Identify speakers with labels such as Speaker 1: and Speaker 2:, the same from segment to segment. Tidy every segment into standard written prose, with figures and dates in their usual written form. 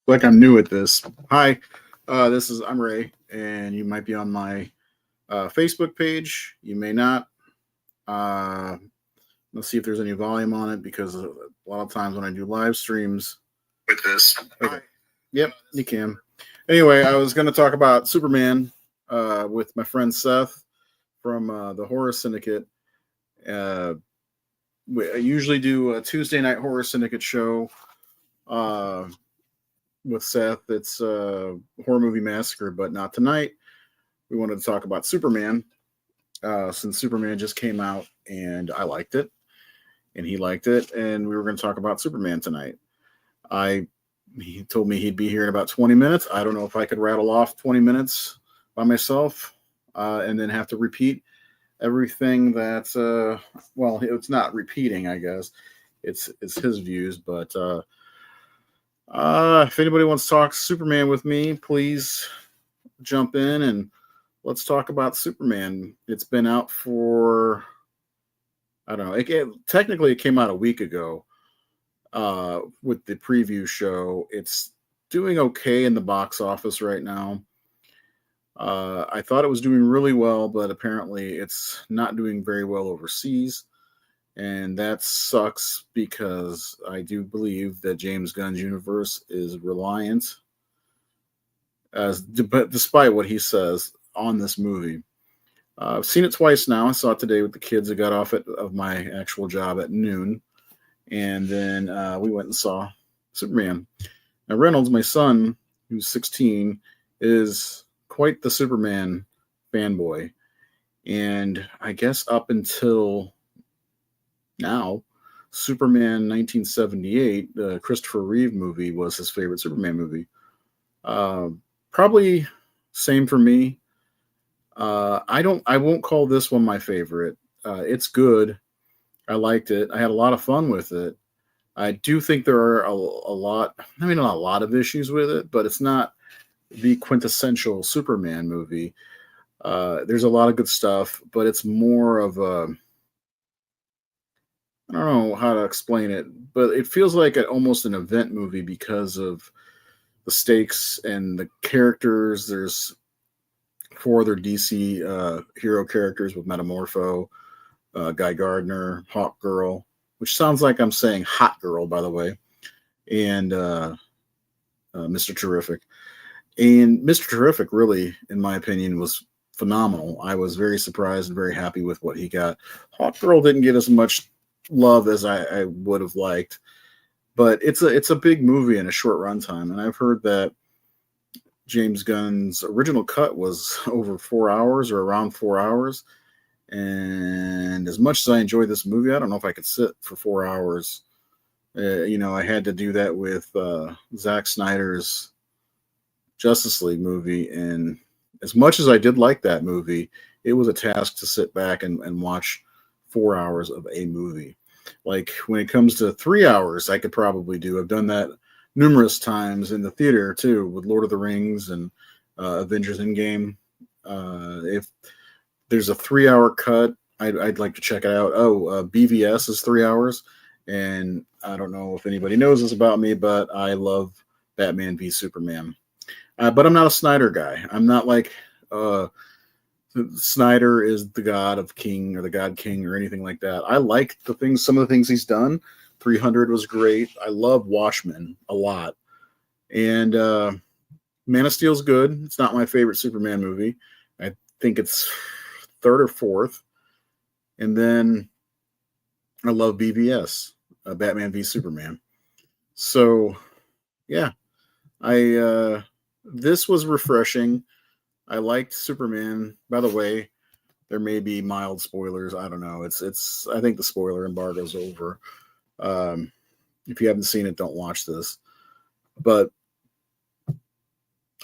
Speaker 1: Like I'm new at this. Hi, I'm Ray, and you might be on my Facebook page. You may not. Uh, let's see if there's any volume on it because a lot of times when I do live streams with this. Okay. Yep, you can. Anyway, I was going to talk about Superman with my friend Seth from the Horror Syndicate. Uh, I usually do a Tuesday night Horror Syndicate show. Uh, with Seth. It's Horror Movie Massacre, but not tonight. We wanted to talk about Superman since Superman just came out and I liked it and he liked it, and we were going to talk about Superman tonight. I He told me he'd be here in about 20 minutes. I don't know if I could rattle off 20 minutes by myself and then have to repeat everything that well, it's not repeating, I guess. It's his views, but if anybody wants to talk Superman with me, please jump in and let's talk about Superman. It's been out for, I don't know. Technically, it came out a week ago with the preview show. It's doing okay in the box office right now. I thought it was doing really well, but apparently it's not doing very well overseas. And that sucks because I do believe that James Gunn's universe is reliant, but despite what he says on this movie. I've seen it twice now. I saw it today with the kids. I got off of my actual job at noon, and then we went and saw Superman. Now Reynolds, my son, who's 16, is quite the Superman fanboy, and I guess up until now, Superman 1978, the Christopher Reeve movie, was his favorite Superman movie. Uh, Probably same for me. I won't call this one my favorite. It's good. I liked it. I had a lot of fun with it. I do think there are a lot. I mean, not a lot of issues with it, but it's not the quintessential Superman movie. There's a lot of good stuff, but it's more of a, I don't know how to explain it, but it feels like almost an event movie because of the stakes and the characters. There's four other DC hero characters with Metamorpho, Guy Gardner, Hawk Girl, which sounds like I'm saying Hot Girl, by the way, and Mr. Terrific. And Mr. Terrific, really, in my opinion, was phenomenal. I was very surprised and very happy with what he got. Hawk Girl didn't get as much love as I would have liked, but it's a big movie in a short runtime, and I've heard that James Gunn's original cut was over 4 hours or around 4 hours. And as much as I enjoy this movie, I don't know if I could sit for 4 hours. I had to do that with Zack Snyder's Justice League movie. And as much as I did like that movie, it was a task to sit back and watch 4 hours of a movie. Like when it comes to 3 hours, I could probably do. I've done that numerous times in the theater too, with Lord of the Rings and Avengers Endgame. If there's a 3 hour cut, I'd like to check it out. BVS is 3 hours, and I don't know if anybody knows this about me, but I love Batman v Superman. But I'm not a Snyder guy. I'm not like Snyder is the God of King or the God King or anything like that. I like some of the things he's done. 300 was great. I love Watchmen a lot. And Man of Steel's good. It's not my favorite Superman movie. I think it's third or fourth. And then I love BVS, Batman v Superman. So, yeah, this was refreshing. I liked Superman. By the way, there may be mild spoilers. I don't know. It's. I think the spoiler embargo's over. If you haven't seen it, don't watch this. But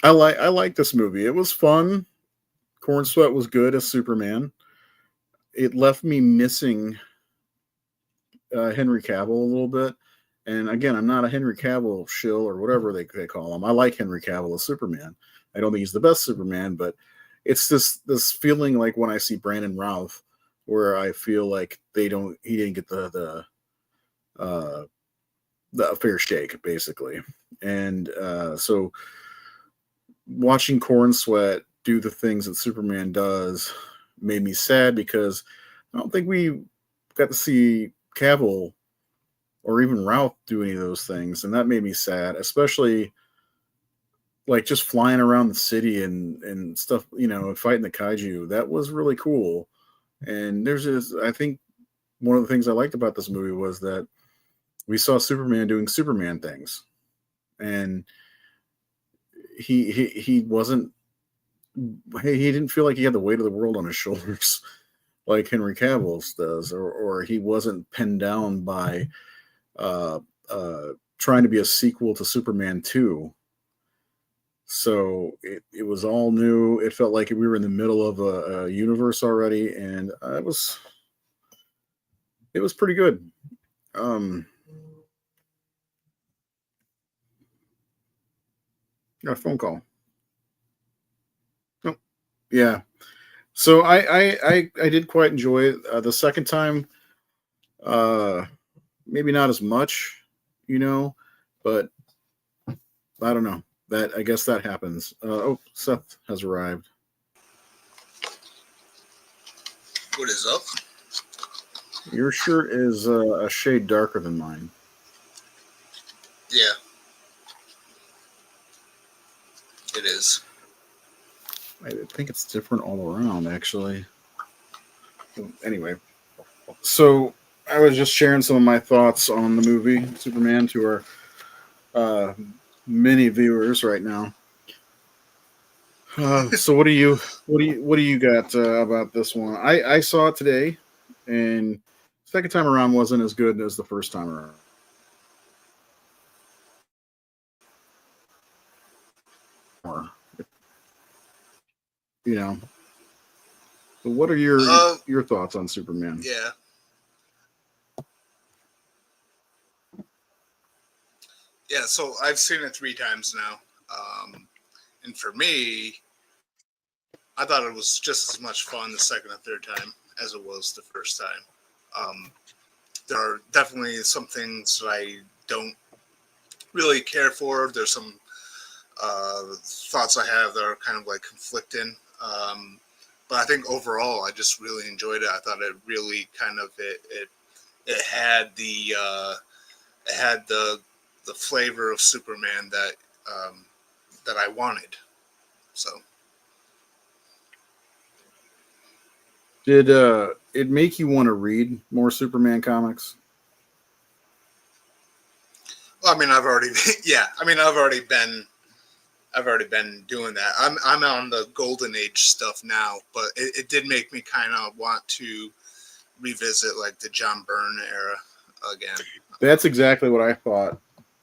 Speaker 1: I like this movie. It was fun. Corn Sweat was good as Superman. It left me missing Henry Cavill a little bit. And again, I'm not a Henry Cavill shill or whatever they call him. I like Henry Cavill as Superman. I don't think he's the best Superman, but it's this feeling like when I see Brandon Routh, where I feel like he didn't get the a fair shake, basically. And so watching Corn Sweat do the things that Superman does made me sad because I don't think we got to see Cavill or even Ralph do any of those things, and that made me sad, especially like just flying around the city and stuff, fighting the kaiju. That was really cool. And there's just, I think one of the things I liked about this movie was that we saw Superman doing Superman things, and he wasn't he didn't feel like he had the weight of the world on his shoulders like Henry Cavill does, or he wasn't pinned down by uh, trying to be a sequel to Superman 2. So it was all new. It felt like we were in the middle of a universe already, and it was pretty good. Got a phone call. Oh, yeah. So I did quite enjoy it. The second time, maybe not as much, but I don't know. That I guess that happens. Seth has arrived.
Speaker 2: What is up?
Speaker 1: Your shirt is a shade darker than mine.
Speaker 2: Yeah. It is.
Speaker 1: I think it's different all around, actually. Anyway, so I was just sharing some of my thoughts on the movie Superman to our many viewers right now. So what do you got about this one? I saw it today, and second time around wasn't as good as the first time around. But what are your thoughts on Superman?
Speaker 2: Yeah. Yeah, so I've seen it 3 times now. And for me, I thought it was just as much fun the second and third time as it was the first time. There are definitely some things that I don't really care for. There's some thoughts I have that are kind of like conflicting. But I think overall, I just really enjoyed it. I thought it really kind of it had the flavor of Superman that I wanted. So
Speaker 1: did it make you want to read more Superman comics?
Speaker 2: Well, I mean, I've already been doing that. I'm on the Golden Age stuff now, but it did make me kind of want to revisit like the John Byrne era again.
Speaker 1: That's exactly what I thought.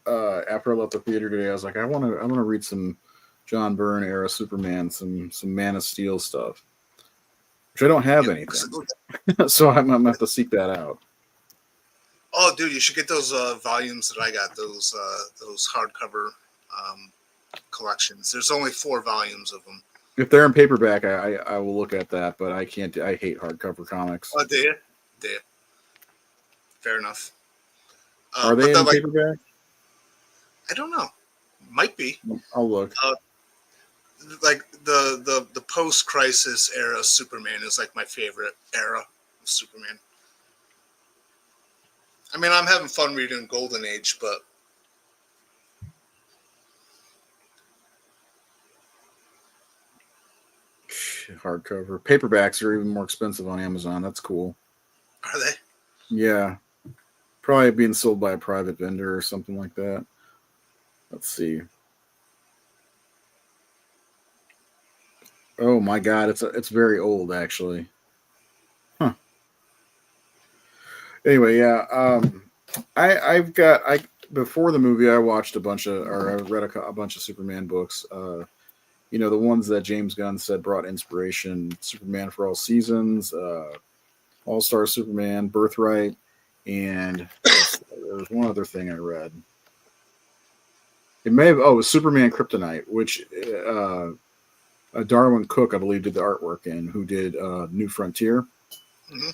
Speaker 1: After I left the theater today, I was like, I want to read some John Byrne era Superman, some Man of Steel stuff, which I don't have anything, so I'm gonna have to seek that out.
Speaker 2: Oh, dude, you should get those volumes that I got. Those hardcover collections. There's only 4 volumes of them.
Speaker 1: If they're in paperback, I will look at that, but I can't. I hate hardcover comics.
Speaker 2: Oh, do you? Fair enough.
Speaker 1: Are they in paperback?
Speaker 2: I don't know. Might be.
Speaker 1: I'll look.
Speaker 2: Like the post-crisis era Superman is like my favorite era of Superman. I mean, I'm having fun reading Golden Age, but
Speaker 1: hardcover paperbacks are even more expensive on Amazon. That's cool.
Speaker 2: Are they?
Speaker 1: Yeah, probably being sold by a private vendor or something like that. Let's see. Oh my God, it's very old actually. Huh. Anyway, yeah. I've got before the movie I watched I read a bunch of Superman books. The ones that James Gunn said brought inspiration: Superman for All Seasons, All-Star Superman, Birthright, and there was one other thing I read. It may have it was Superman Kryptonite, which Darwin Cook, I believe, did the artwork in, who did New Frontier.
Speaker 2: Mm-hmm.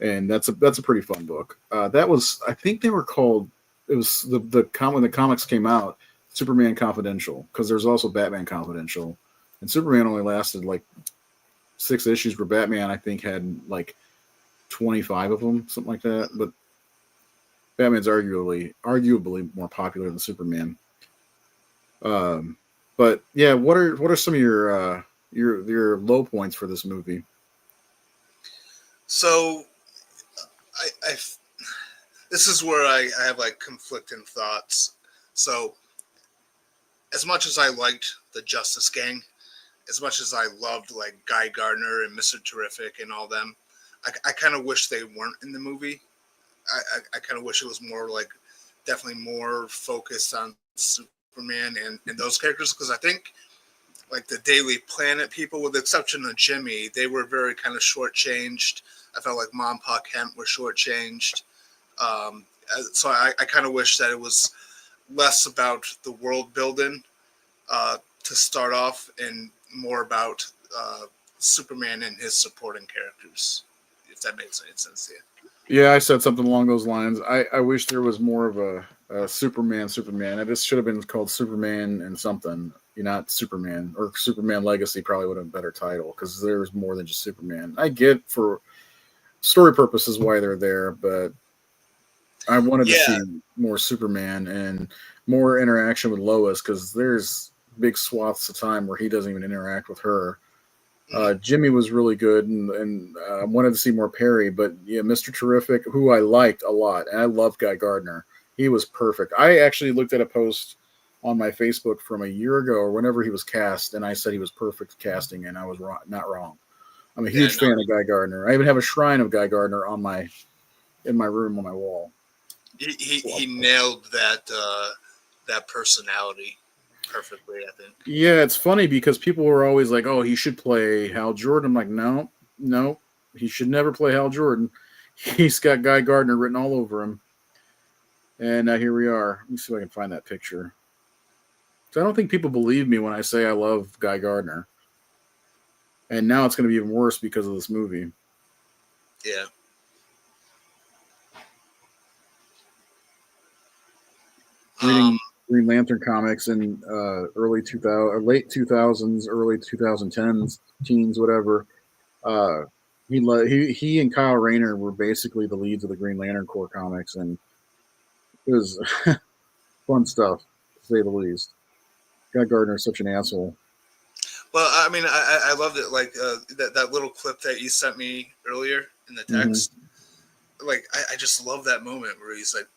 Speaker 1: And that's a pretty fun book. That was, I think they were called it was when the comics came out, Superman Confidential, because there's also Batman Confidential, and Superman only lasted like 6 issues, where Batman I think had like 25 of them, something like that. But Batman's arguably more popular than Superman. But yeah, what are some of your low points for this movie?
Speaker 2: So, I this is where I have like conflicting thoughts. So, as much as I liked the Justice Gang, as much as I loved like Guy Gardner and Mr. Terrific and all them, I kind of wish they weren't in the movie. I kind of wish it was more like definitely more focused on Superman and those characters, because I think like the Daily Planet people, with the exception of Jimmy, they were very kind of shortchanged. I felt like Mom, Pa Kent were shortchanged. So I kind of wish that it was less about the world building to start off and more about Superman and his supporting characters, if that makes any sense to you.
Speaker 1: Yeah, I said something along those lines. I wish there was more of a Superman. This should have been called Superman and something. You're not Superman, or Superman Legacy probably would have been a better title, because there's more than just Superman. I get for story purposes why they're there, but I wanted to see more Superman and more interaction with Lois, because there's big swaths of time where he doesn't even interact with her. Jimmy was really good, and I wanted to see more Perry, but yeah, Mr. Terrific, who I liked a lot, and I love Guy Gardner. He was perfect. I actually looked at a post on my Facebook from a year ago or whenever he was cast, and I said he was perfect casting, and I was not wrong. I'm a huge fan of Guy Gardner. I even have a shrine of Guy Gardner in my room on my wall.
Speaker 2: He nailed that personality perfectly, I think.
Speaker 1: Yeah, it's funny because people were always like, "Oh, he should play Hal Jordan." I'm like, no, he should never play Hal Jordan. He's got Guy Gardner written all over him. And here we are. Let me see if I can find that picture. So I don't think people believe me when I say I love Guy Gardner. And now it's going to be even worse because of this movie.
Speaker 2: Yeah.
Speaker 1: Reading Green Lantern comics in late 2000s, early 2010s, teens, whatever. He and Kyle Rayner were basically the leads of the Green Lantern Corps comics, and it was fun stuff, to say the least. Guy Gardner is such an asshole.
Speaker 2: Well, I mean, I loved it. Like that little clip that you sent me earlier in the text. Mm-hmm. Like, I just love that moment where he's like,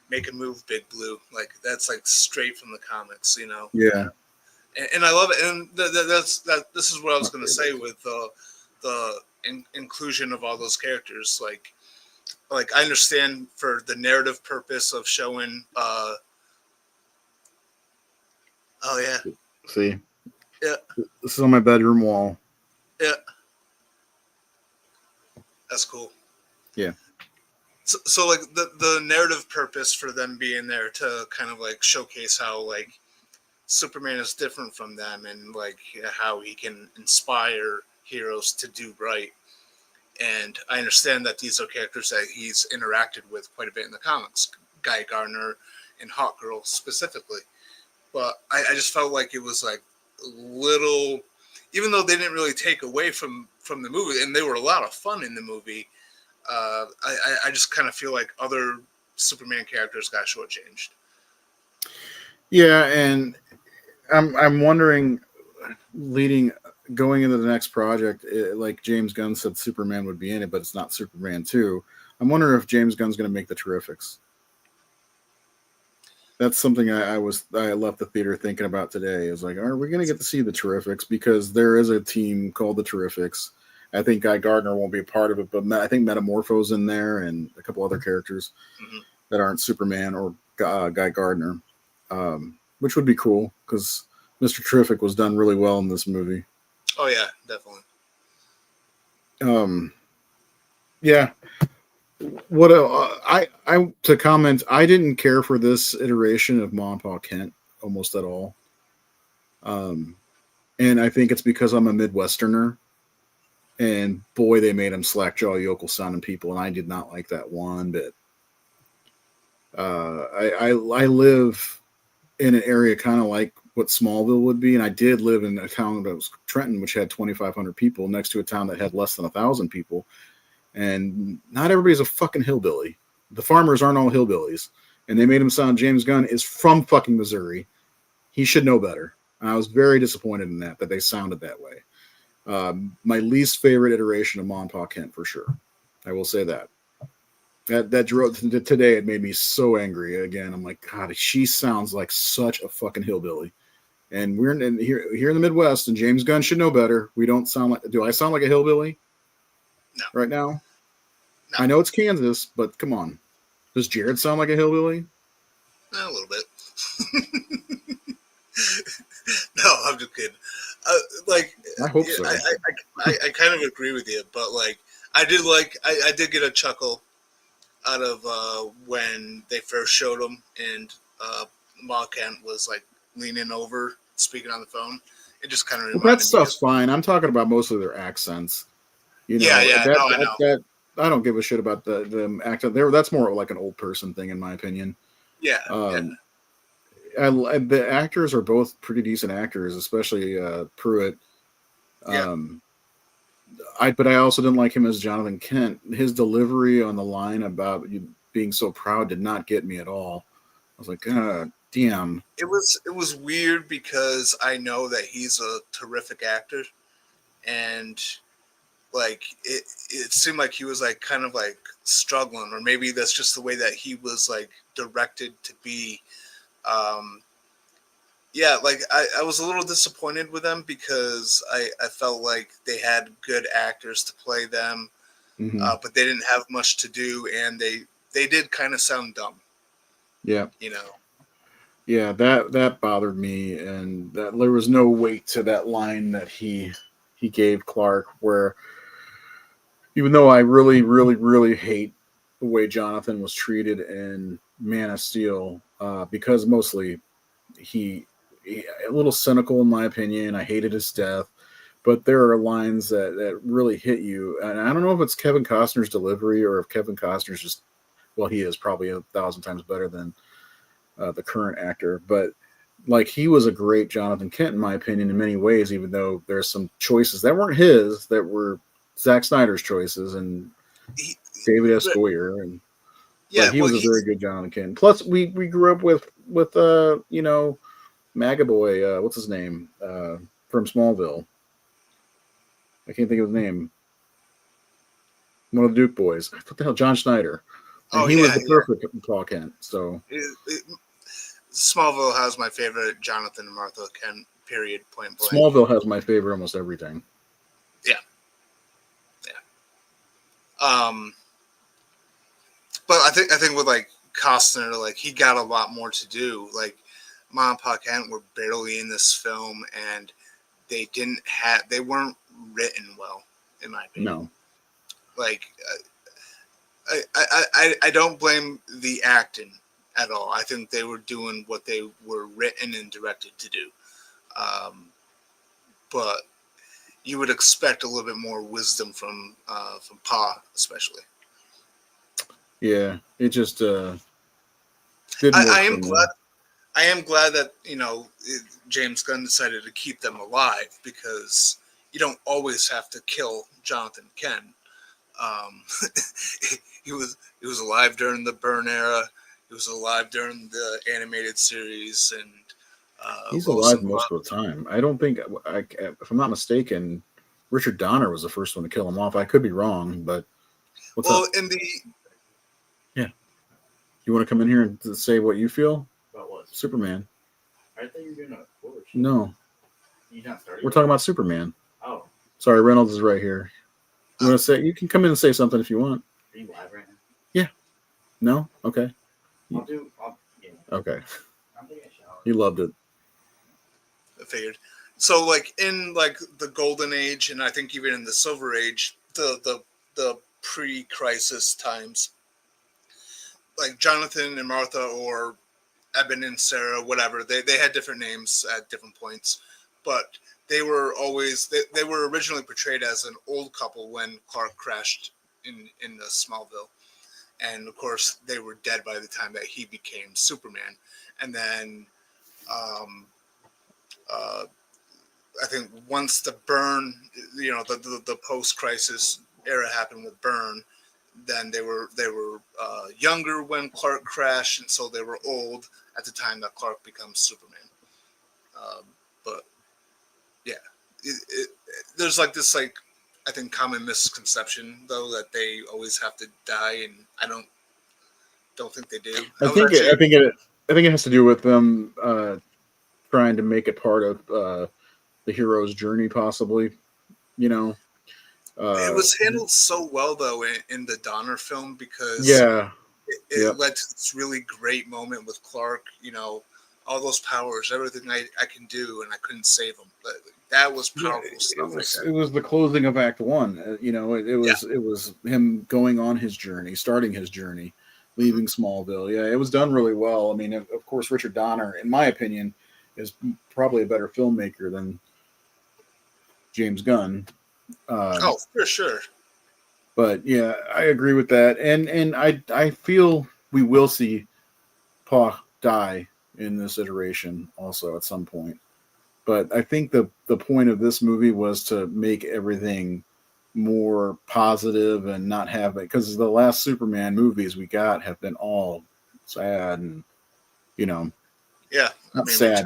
Speaker 2: "Make a move, Big Blue." Like, that's like straight from the comics, you know?
Speaker 1: Yeah.
Speaker 2: And I love it. And this is what I was going to say with the inclusion of all those characters. Like I understand for the narrative purpose of showing. Oh yeah.
Speaker 1: See.
Speaker 2: Yeah.
Speaker 1: This is on my bedroom wall.
Speaker 2: Yeah. That's cool.
Speaker 1: Yeah.
Speaker 2: So like the narrative purpose for them being there to kind of like showcase how like Superman is different from them, and like how he can inspire heroes to do right. And I understand that these are characters that he's interacted with quite a bit in the comics, Guy Gardner and Hawkgirl specifically. But I just felt like it was like a little, even though they didn't really take away from the movie, and they were a lot of fun in the movie. I just kind of feel like other Superman characters got shortchanged.
Speaker 1: Yeah, and I'm wondering, going into the next project, like James Gunn said, Superman would be in it, but it's not Superman 2. I'm wondering if James Gunn's going to make the Terrifics. That's something I left the theater thinking about today. Is like, are we going to get to see the Terrifics? Because there is a team called the Terrifics. I think Guy Gardner won't be a part of it, but I think Metamorpho's in there and a couple other characters that aren't Superman or Guy Gardner, which would be cool because Mr. Terrific was done really well in this movie.
Speaker 2: Oh yeah, definitely.
Speaker 1: Yeah. What I to comment, I didn't care for this iteration of Mom and Pa Kent almost at all. And I think it's because I'm a Midwesterner. And boy, they made him slackjaw yokel sounding people, and I did not like that one bit. I live in an area kind of like what Smallville would be, and I did live in a town that was Trenton, which had 2,500 people, next to a town that had less than 1,000 people. And not everybody's a fucking hillbilly. The farmers aren't all hillbillies, and they made him sound James Gunn is from fucking Missouri. He should know better. And I was very disappointed in that they sounded that way. My least favorite iteration of Ma and Pa Kent for sure. I will say that. That drove today. It made me so angry. Again, I'm like, God, she sounds like such a fucking hillbilly. And we're here in the Midwest, and James Gunn should know better. We don't sound like. Do I sound like a hillbilly?
Speaker 2: No.
Speaker 1: Right now,
Speaker 2: No.
Speaker 1: I know it's Kansas, but come on. Does Jared sound like a hillbilly?
Speaker 2: A little bit. No, I'm just kidding.
Speaker 1: I hope so.
Speaker 2: I kind of agree with you, but like I did get a chuckle out of when they first showed him, and Ma Kent was like leaning over, speaking on the phone. It just kind of reminded
Speaker 1: That
Speaker 2: me.
Speaker 1: stuff's fine. I'm talking about mostly their accents. You know,
Speaker 2: I know.
Speaker 1: That I don't give a shit about the accent. That's more like an old person thing, in my opinion.
Speaker 2: Yeah.
Speaker 1: The actors are both pretty decent actors, especially Pruitt. But I also didn't like him as Jonathan Kent. His delivery on the line about you being so proud did not get me at all. I was like, God damn.
Speaker 2: It was weird because I know that he's a terrific actor, and like it seemed like he was like kind of like struggling, or maybe that's just the way that he was like directed to be. Like I was a little disappointed with them because I felt like they had good actors to play them, but they didn't have much to do, and they did kind of sound dumb.
Speaker 1: Yeah.
Speaker 2: You know.
Speaker 1: Yeah, that bothered me, and that there was no weight to that line that he gave Clark, where even though I really, really, really hate the way Jonathan was treated in Man of Steel, because mostly he a little cynical in my opinion. I hated his death, but there are lines that really hit you, and I don't know if it's Kevin Costner's delivery or if Kevin Costner's just he is probably 1,000 times better than the current actor, but like he was a great Jonathan Kent in my opinion in many ways, even though there's some choices that weren't his, that were Zack Snyder's choices and David S. Goyer, and but he was a very good Jonathan Kent. Plus, we grew up with Magaboy, what's his name from Smallville? I can't think of his name. One of the Duke boys. What the hell, John Schneider. And he was the perfect Paul Kent. So
Speaker 2: Smallville has my favorite Jonathan and Martha Kent. Period. Point blank.
Speaker 1: Smallville has my favorite almost everything.
Speaker 2: Yeah. But I think with like Costner, like he got a lot more to do. Like Ma and Pa Kent were barely in this film, and they weren't written well, in my opinion.
Speaker 1: No.
Speaker 2: Like I don't blame the acting at all. I think they were doing what they were written and directed to do. But you would expect a little bit more wisdom from Pa, especially.
Speaker 1: Yeah, it just didn't
Speaker 2: I am glad that James Gunn decided to keep them alive, because you don't always have to kill Jonathan Kent. He was alive during the Byrne era. He was alive during the animated series, and
Speaker 1: he's alive most of the time. I don't think, if I'm not mistaken, Richard Donner was the first one to kill him off. I could be wrong, but yeah, you want to come in here and say what you feel
Speaker 3: about what?
Speaker 1: Superman?
Speaker 3: I thought you were doing a Fuller show.
Speaker 1: No, we're talking about Superman.
Speaker 3: Oh,
Speaker 1: sorry, Reynolds is right here. You want to say? You can come in and say something if you want.
Speaker 3: Are you live right now?
Speaker 1: Yeah. No. Okay.
Speaker 3: Yeah.
Speaker 1: Okay.
Speaker 3: I'm taking a shower.
Speaker 1: He loved it.
Speaker 2: I figured. So, like in like the Golden Age, and I think even in the Silver Age, the pre-crisis times, like Jonathan and Martha, or Eben and Sarah, whatever, they had different names at different points, but they were always they were originally portrayed as an old couple when Clark crashed in the Smallville, and of course they were dead by the time that he became Superman. And then uh, I think once the Byrne, the post-crisis era happened with Byrne, then they were younger when Clark crashed, and so they were old at the time that Clark becomes Superman. But yeah, there's like this I think common misconception though that they always have to die, and I don't think they do.
Speaker 1: I think it has to do with them trying to make it part of the hero's journey, possibly. You know,
Speaker 2: It was handled so well though in the Donner film because
Speaker 1: yeah,
Speaker 2: it led to this really great moment with Clark. All those powers, everything I can do, and I couldn't save him. But that was powerful stuff.
Speaker 1: It was the closing of Act One. It was him going on his journey, starting his journey, leaving Smallville. Yeah, it was done really well. I mean, of course, Richard Donner, in my opinion, is probably a better filmmaker than James Gunn.
Speaker 2: Oh, for sure.
Speaker 1: But yeah, I agree with that, and I feel we will see Paul die in this iteration also at some point. But I think the point of this movie was to make everything more positive and not have it, because the last Superman movies we got have been all sad and
Speaker 2: Yeah,
Speaker 1: not sad,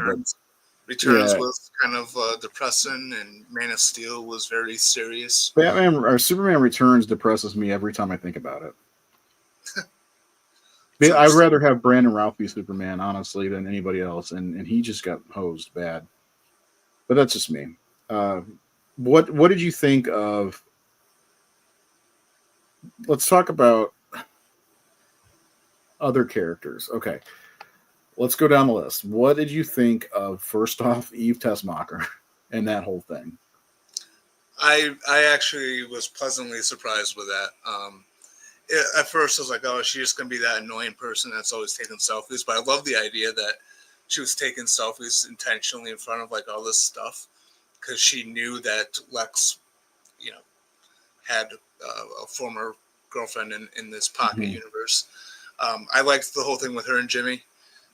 Speaker 2: Returns
Speaker 1: yeah.
Speaker 2: was kind of depressing, and Man of Steel was very serious.
Speaker 1: Batman or Superman Returns depresses me every time I think about it. I'd rather have Brandon Routh be Superman, honestly, than anybody else, and he just got hosed bad. But that's just me. What did you think of? Let's talk about other characters. Okay, let's go down the list. What did you think of, first off, Eve Tessmacher and that whole thing?
Speaker 2: I actually was pleasantly surprised with that. At first, I was like, "Oh, she's just gonna be that annoying person that's always taking selfies." But I love the idea that she was taking selfies intentionally in front of like all this stuff because she knew that Lex, had a former girlfriend in this pocket universe. I liked the whole thing with her and Jimmy.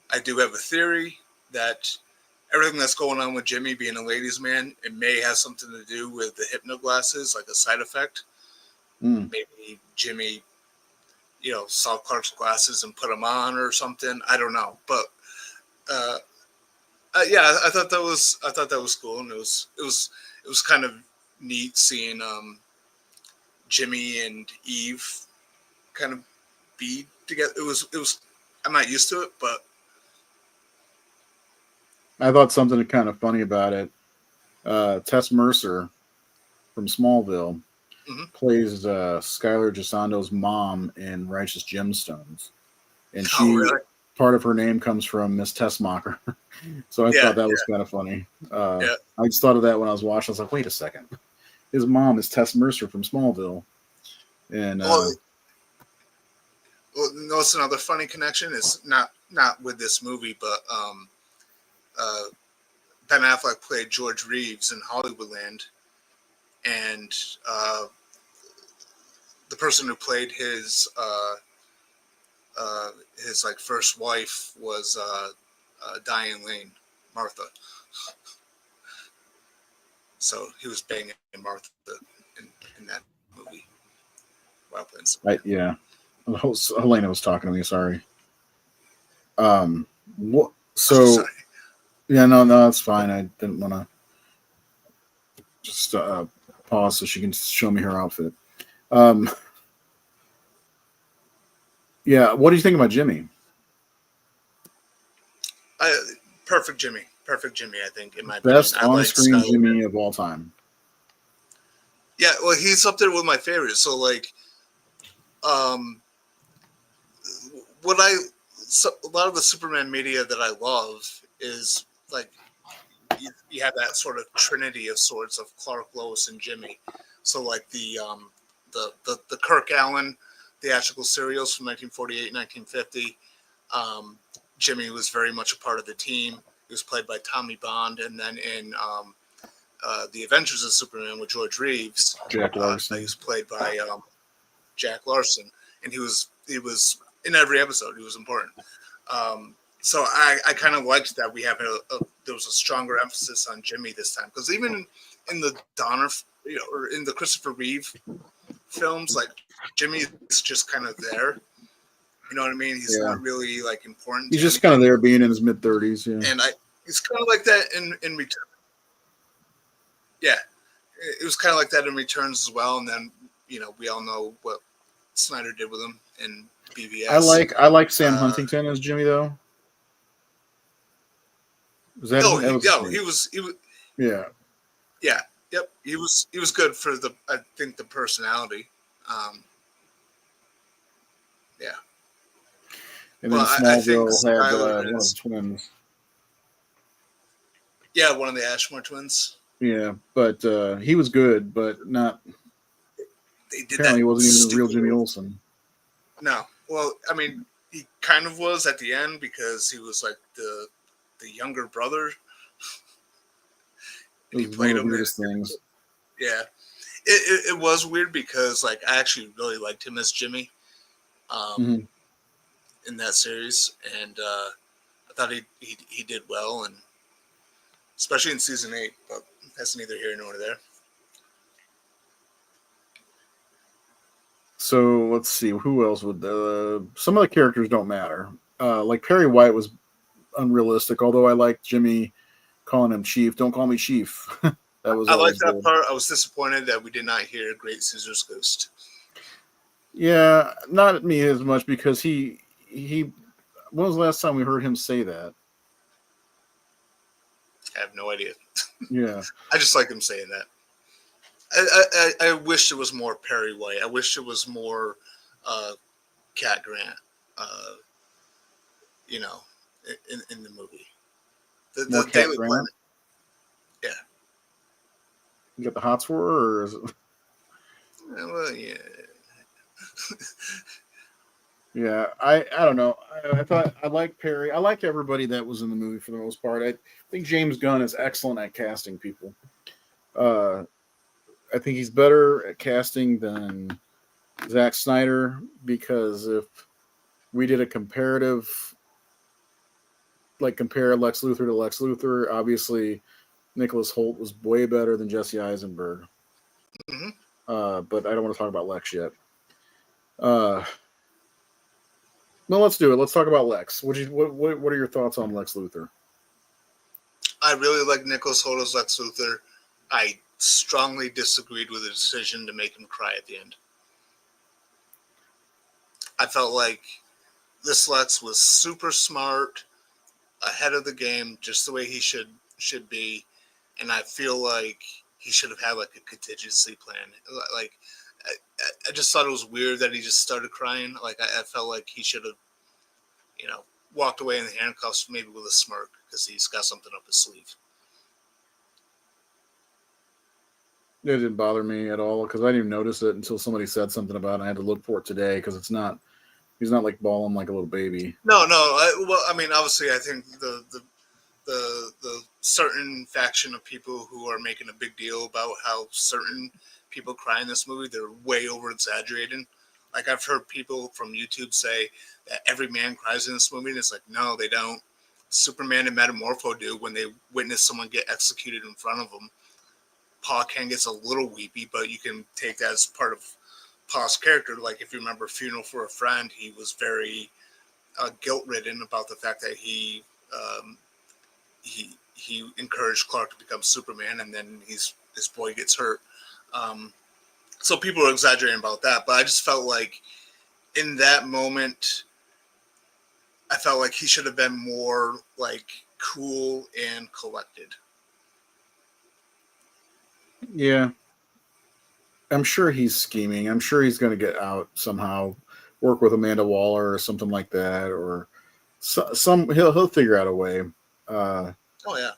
Speaker 2: I do have a theory that everything that's going on with Jimmy being a ladies' man, it may have something to do with the hypno glasses, like a side effect. Maybe Jimmy, saw Clark's glasses and put them on or something. I don't know, but yeah, I thought that was cool, and it was kind of neat seeing Jimmy and Eve kind of be together. It was. I'm not used to it, but
Speaker 1: I thought something kind of funny about it. Tess Mercer from Smallville plays Skylar Gisando's mom in Righteous Gemstones, and part of her name comes from Miss Tessmacher. So I thought that was kind of funny. I just thought of that when I was watching. I was like, wait a second, his mom is Tess Mercer from Smallville, and
Speaker 2: it's another funny connection. It's not with this movie, but Ben Affleck played George Reeves in Hollywoodland, and the person who played his like first wife was Diane Lane, Martha. So he was banging Martha in that movie while playing Superman.
Speaker 1: Right? Yeah, Helena was talking to me. Sorry. What? So.
Speaker 2: Sorry.
Speaker 1: Yeah, no, it's fine. I didn't want to just pause so she can show me her outfit. Yeah, what do you think about Jimmy?
Speaker 2: Perfect Jimmy. I think, in my
Speaker 1: best
Speaker 2: opinion.
Speaker 1: on-screen Jimmy of all time.
Speaker 2: Yeah, well, he's up there with my favorites. So, like, a lot of the Superman media that I love is like you have that sort of trinity of sorts of Clark, Lois, and Jimmy. So, like the Kirk Allen theatrical serials from 1948, 1950. Jimmy was very much a part of the team. He was played by Tommy Bond, and then in The Adventures of Superman with George Reeves,
Speaker 1: Jack Larson.
Speaker 2: he was played by Jack Larson. and he was in every episode. He was important. So I kind of liked that we have there was a stronger emphasis on Jimmy this time, because even in the Donner, or in the Christopher Reeve films, like Jimmy is just kind of there. You know what I mean? He's not really like important.
Speaker 1: He's just kind of there, being in his mid-30s. Yeah,
Speaker 2: and it's kind of like that in Return. Yeah, it was kind of like that in Returns as well. And then we all know what Snyder did with him in BVS.
Speaker 1: I like Sam Huntington as Jimmy though. He was. Yeah.
Speaker 2: Yeah. Yep. He was good for I think the personality. Yeah.
Speaker 1: And then Smallville had one of the twins.
Speaker 2: Yeah, one of the Ashmore twins.
Speaker 1: Yeah, but he was good, but not. Apparently, he wasn't even the real Jimmy Olsen.
Speaker 2: No. Well, I mean, he kind of was at the end, because he was like the younger brother.
Speaker 1: He played the weirdest things.
Speaker 2: Yeah, it was weird, because like I actually really liked him as Jimmy, in that series, and I thought he did well, and especially in season 8. But that's neither here nor there.
Speaker 1: So let's see, who else would some of the characters don't matter. Like Perry White was unrealistic, although I liked Jimmy calling him Chief. Don't call me Chief. I
Speaker 2: like that part. I was disappointed that we did not hear Great Caesar's Ghost.
Speaker 1: Yeah, not me as much, because he when was the last time we heard him say that?
Speaker 2: I have no idea.
Speaker 1: Yeah.
Speaker 2: I just like him saying that. I wish it was more Perry White. I wish it was more Cat Grant, in the movie. The Daily Planet. Yeah.
Speaker 1: You got the hots for her, or is it?
Speaker 2: Well, yeah.
Speaker 1: Yeah, I don't know. I thought I liked Perry. I liked everybody that was in the movie for the most part. I think James Gunn is excellent at casting people. I think he's better at casting than Zack Snyder, because if we did a comparative, like compare Lex Luthor to Lex Luthor, obviously Nicholas Hoult was way better than Jesse Eisenberg.
Speaker 2: Mm-hmm.
Speaker 1: But I don't want to talk about Lex yet. No, let's do it. Let's talk about Lex. What are your thoughts on Lex Luthor?
Speaker 2: I really like Nicholas Hoult as Lex Luthor. I strongly disagreed with the decision to make him cry at the end. I felt like this Lex was super smart, ahead of the game, just the way he should be, and I feel like he should have had like a contingency plan. Like, I just thought it was weird that he just started crying. Like, I felt like he should have, walked away in the handcuffs, maybe with a smirk, because he's got something up his sleeve.
Speaker 1: It didn't bother me at all, because I didn't even notice it until somebody said something about it. I had to look for it today, because he's not like bawling like a little baby.
Speaker 2: No. I mean, obviously, I think the certain faction of people who are making a big deal about how certain people cry in this movie, they're way over exaggerating. Like, I've heard people from YouTube say that every man cries in this movie, and it's like, no, they don't. Superman and Metamorpho do when they witness someone get executed in front of them. Pa Kent gets a little weepy, but you can take that as part of Pa's character. Like, if you remember Funeral for a Friend, he was very guilt-ridden about the fact that he encouraged Clark to become Superman, and then his boy gets hurt. So people are exaggerating about that, but I just felt like in that moment, I felt like he should have been more like cool and collected.
Speaker 1: Yeah. I'm sure he's scheming. I'm sure he's going to get out somehow, work with Amanda Waller or something like that, or he'll figure out a way.
Speaker 2: Oh yeah.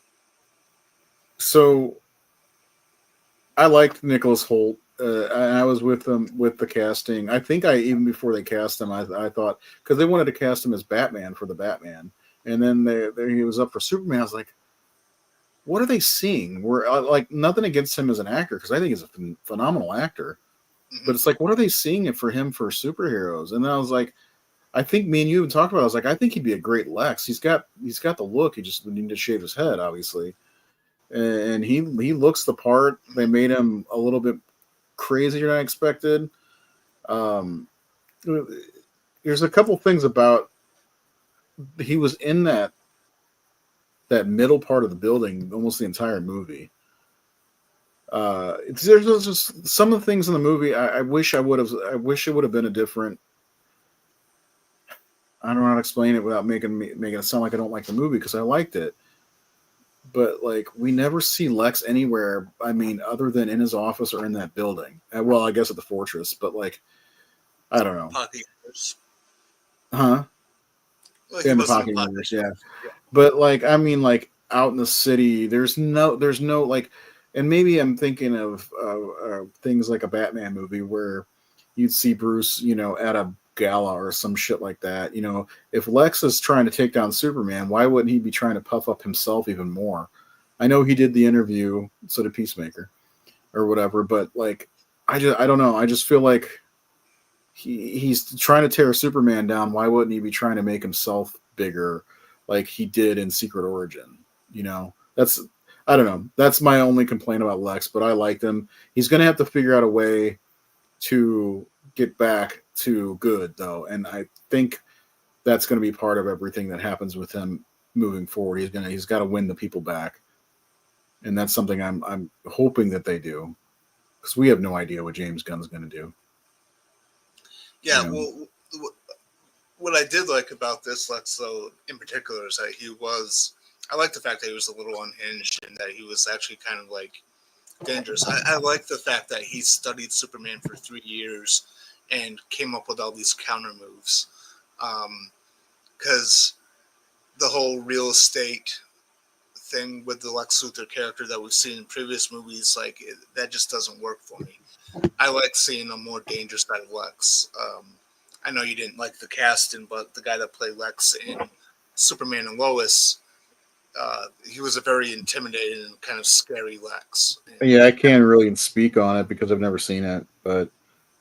Speaker 1: So I liked Nicholas Hoult. I was with them with the casting. I think even before they cast him, I thought, because they wanted to cast him as Batman for the Batman, and then he was up for Superman. I was like, what are they seeing? We're like, nothing against him as an actor, because I think he's a phenomenal actor. But it's like, what are they seeing it for him for superheroes? And then I was like, I think me and you even talked about it. I was like, I think he'd be a great Lex. He's got the look. He just would need to shave his head, obviously. And he looks the part. They made him a little bit crazier than I expected. There's a couple things about he was in that middle part of the building almost the entire movie. There's just some of the things in the movie I wish it would have been a different. I don't know how to explain it without making it sound like I don't like the movie, because I liked it. But like, we never see Lex anywhere. I mean, other than in his office or in that building. Well, I guess at the fortress, but like, I don't know.
Speaker 2: Pocket universe.
Speaker 1: Huh?
Speaker 2: Like,
Speaker 1: In
Speaker 2: he
Speaker 1: the
Speaker 2: wasn't
Speaker 1: pocket
Speaker 2: in the
Speaker 1: universe, yeah. But like, I mean, like out in the city, there's no like, and maybe I'm thinking of things like a Batman movie where you'd see Bruce, at a gala or some shit like that. If Lex is trying to take down Superman, why wouldn't he be trying to puff up himself even more? I know he did the interview, so did Peacemaker or whatever, but like, I don't know. I just feel like he's trying to tear Superman down. Why wouldn't he be trying to make himself bigger like he did in Secret Origin? I don't know. That's my only complaint about Lex, but I liked him. He's going to have to figure out a way to get back to good, though, and I think that's going to be part of everything that happens with him moving forward. He's got to win the people back, and that's something I'm hoping that they do, because we have no idea what James Gunn's going to do.
Speaker 2: Yeah, well, what I did like about this Lex, though, in particular, is that I like the fact that he was a little unhinged and that he was actually kind of like dangerous. I like the fact that he studied Superman for 3 years and came up with all these counter moves. Because the whole real estate thing with the Lex Luthor character that we've seen in previous movies, that just doesn't work for me. I like seeing a more dangerous side of Lex. I know you didn't like the casting, but the guy that played Lex in Superman and Lois, he was a very intimidating and kind of scary Lex.
Speaker 1: Yeah, I can't really speak on it because I've never seen it, but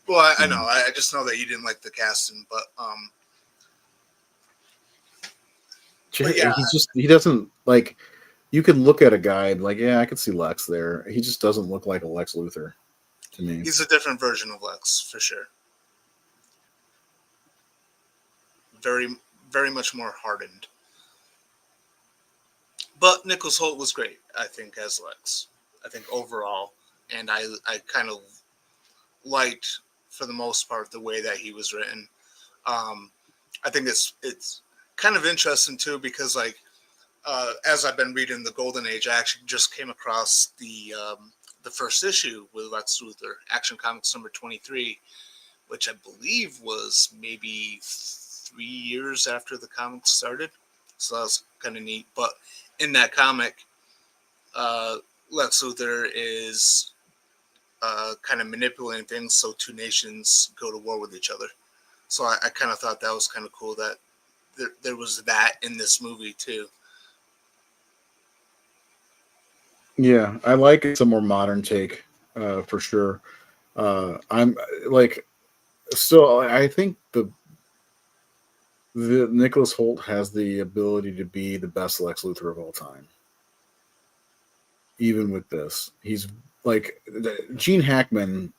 Speaker 2: well, I know. I just know that you didn't like the casting, but yeah.
Speaker 1: he doesn't like. You could look at a guy and like, yeah, I could see Lex there. He just doesn't look like a Lex Luthor to me.
Speaker 2: He's a different version of Lex for sure. Very, very much more hardened. But Nicholas Hoult was great, I think, as Lex. I think overall, and I kind of liked, for the most part, the way that he was written. I think it's kind of interesting too, because as I've been reading the Golden Age, I actually just came across the first issue with Lex Luthor, Action Comics number 23, which I believe was maybe 3 years after the comics started. So that was kind of neat. But in that comic, Lex Luthor is kind of manipulating things so two nations go to war with each other. So I kind of thought that was kind of cool that there was that in this movie too.
Speaker 1: Yeah, I like it's a more modern take, for sure. I'm like, still, I think the Nicholas Hoult has the ability to be the best Lex Luthor of all time. Even with this, he's like, Gene Hackman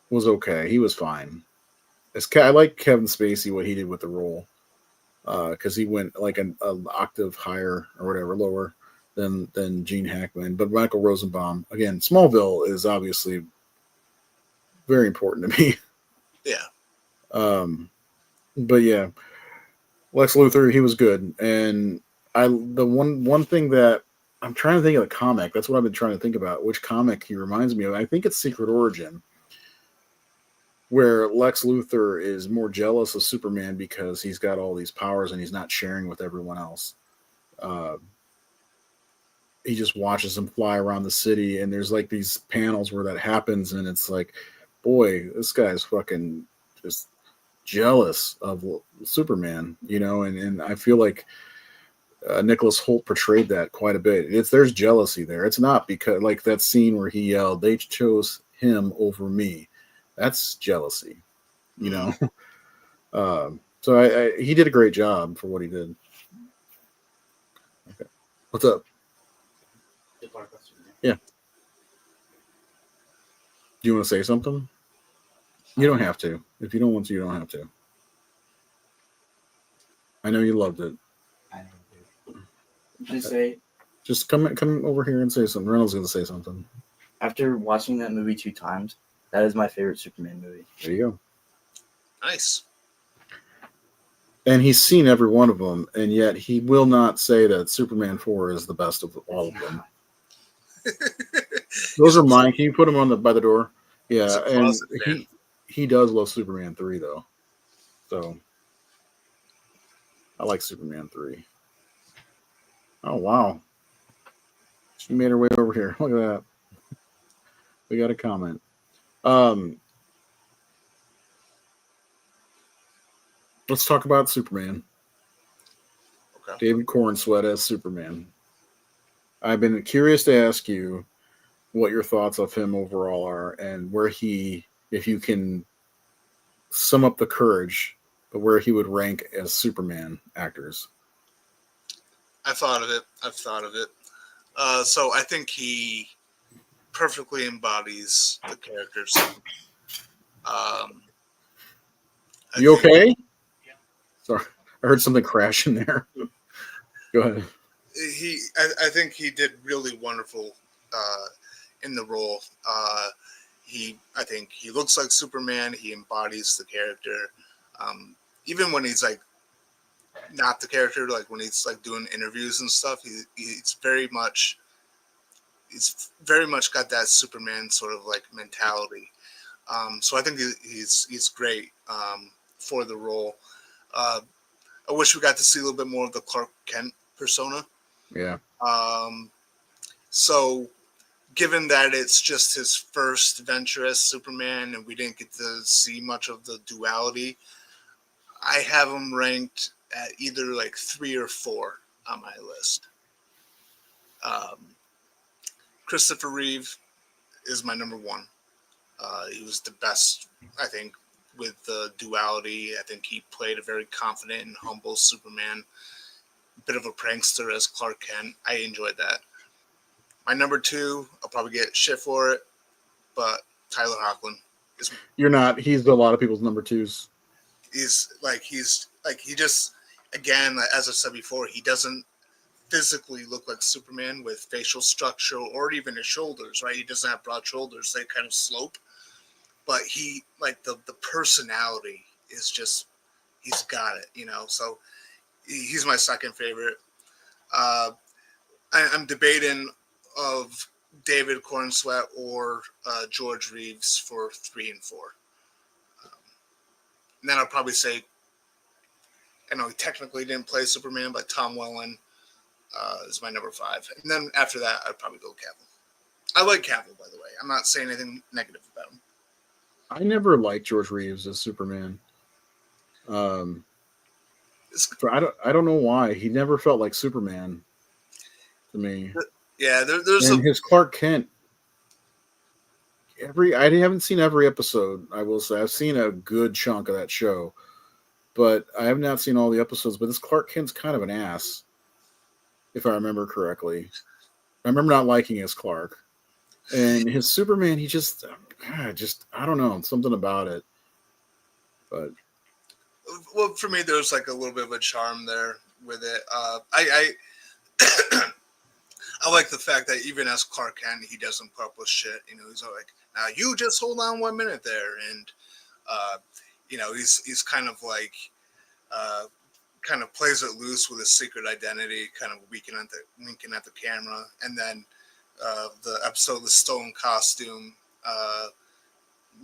Speaker 1: was okay. He was fine. I like Kevin Spacey, what he did with the role, because he went like an octave higher or whatever, lower than Gene Hackman. But Michael Rosenbaum, again, Smallville is obviously very important to me.
Speaker 2: Yeah.
Speaker 1: But yeah, Lex Luthor, he was good. And the one thing that I'm trying to think of the comic, that's what I've been trying to think about, which comic he reminds me of. I think it's Secret Origin, where Lex Luthor is more jealous of Superman because he's got all these powers and he's not sharing with everyone else. He just watches him fly around the city, and there's like these panels where that happens, and it's like, boy, this guy's fucking just jealous of Superman, and I feel like Nicholas Hoult portrayed that quite a bit. There's jealousy there. It's not because like that scene where he yelled, "They chose him over me." That's jealousy, you know. So he did a great job for what he did. Okay, what's up?
Speaker 3: Just talk about Superman.
Speaker 1: Yeah. Do you want to say something? You don't have to. If you don't want to, you don't have to. I know you loved it.
Speaker 3: I know, dude. Just say,
Speaker 1: Just come over here and say something. Reynolds going to say something.
Speaker 4: After watching that movie 2 times, that is my favorite Superman movie.
Speaker 1: There you go.
Speaker 2: Nice.
Speaker 1: And he's seen every one of them, and yet he will not say that Superman 4 is the best of all of them. Those are mine. Can you put them on by the door?
Speaker 2: He's
Speaker 1: Yeah,
Speaker 2: a
Speaker 1: and
Speaker 2: closet fan.
Speaker 1: he does love Superman 3 though. So I like Superman 3. Oh wow. She made her way over here. Look at that. We got a comment. Let's talk about Superman.
Speaker 2: Okay.
Speaker 1: David Cornsweet as Superman. I've been curious to ask you what your thoughts of him overall are, and where he, if you can sum up the courage, but where he would rank as Superman actors.
Speaker 2: I've thought of it. So I think he perfectly embodies the characters.
Speaker 1: You okay? Sorry, I heard something crash in there. Go ahead.
Speaker 2: I think he did really wonderful in the role. I think he looks like Superman. He embodies the character. Even when he's like not the character, like when he's like doing interviews and stuff, he's very much got that Superman sort of like mentality. So I think he's great for the role. I wish we got to see a little bit more of the Clark Kent persona.
Speaker 1: Yeah.
Speaker 2: So given that it's just his first venture as Superman and we didn't get to see much of the duality, I have him ranked at either like 3 or 4 on my list. Christopher Reeve is my number 1. He was the best, I think, with the duality. I think he played a very confident and humble Superman. Bit of a prankster as Clark Kent. I enjoyed that. My number 2, I'll probably get shit for it, but Tyler Hoechlin is.
Speaker 1: You're not. He's a lot of people's number 2s.
Speaker 2: He just, again, as I said before, he doesn't physically look like Superman with facial structure or even his shoulders, right? He doesn't have broad shoulders. They kind of slope. But he, like, the personality is just, he's got it, you know? So he's my second favorite. I'm debating of David Cornsweet or George Reeves for 3 and 4. And then I'll probably say, I know he technically didn't play Superman, but Tom Welling is my number 5. And then after that, I'd probably go Cavill. I like Cavill, by the way. I'm not saying anything negative about him.
Speaker 1: I never liked George Reeves as Superman. I don't know why. He never felt like Superman to me.
Speaker 2: Yeah, there's
Speaker 1: his Clark Kent. I haven't seen every episode. I will say I've seen a good chunk of that show, but I have not seen all the episodes. But this Clark Kent's kind of an ass, if I remember correctly. I remember not liking his Clark, and his Superman. He just I don't know, something about it. But
Speaker 2: well, for me, there's like a little bit of a charm there with it. I like the fact that even as Clark Kent, he doesn't put up with shit. You know, he's like, now you just hold on 1 minute there, and you know, he's kind of like kind of plays it loose with his secret identity, kind of winking at the camera, and then the episode, the stolen costume,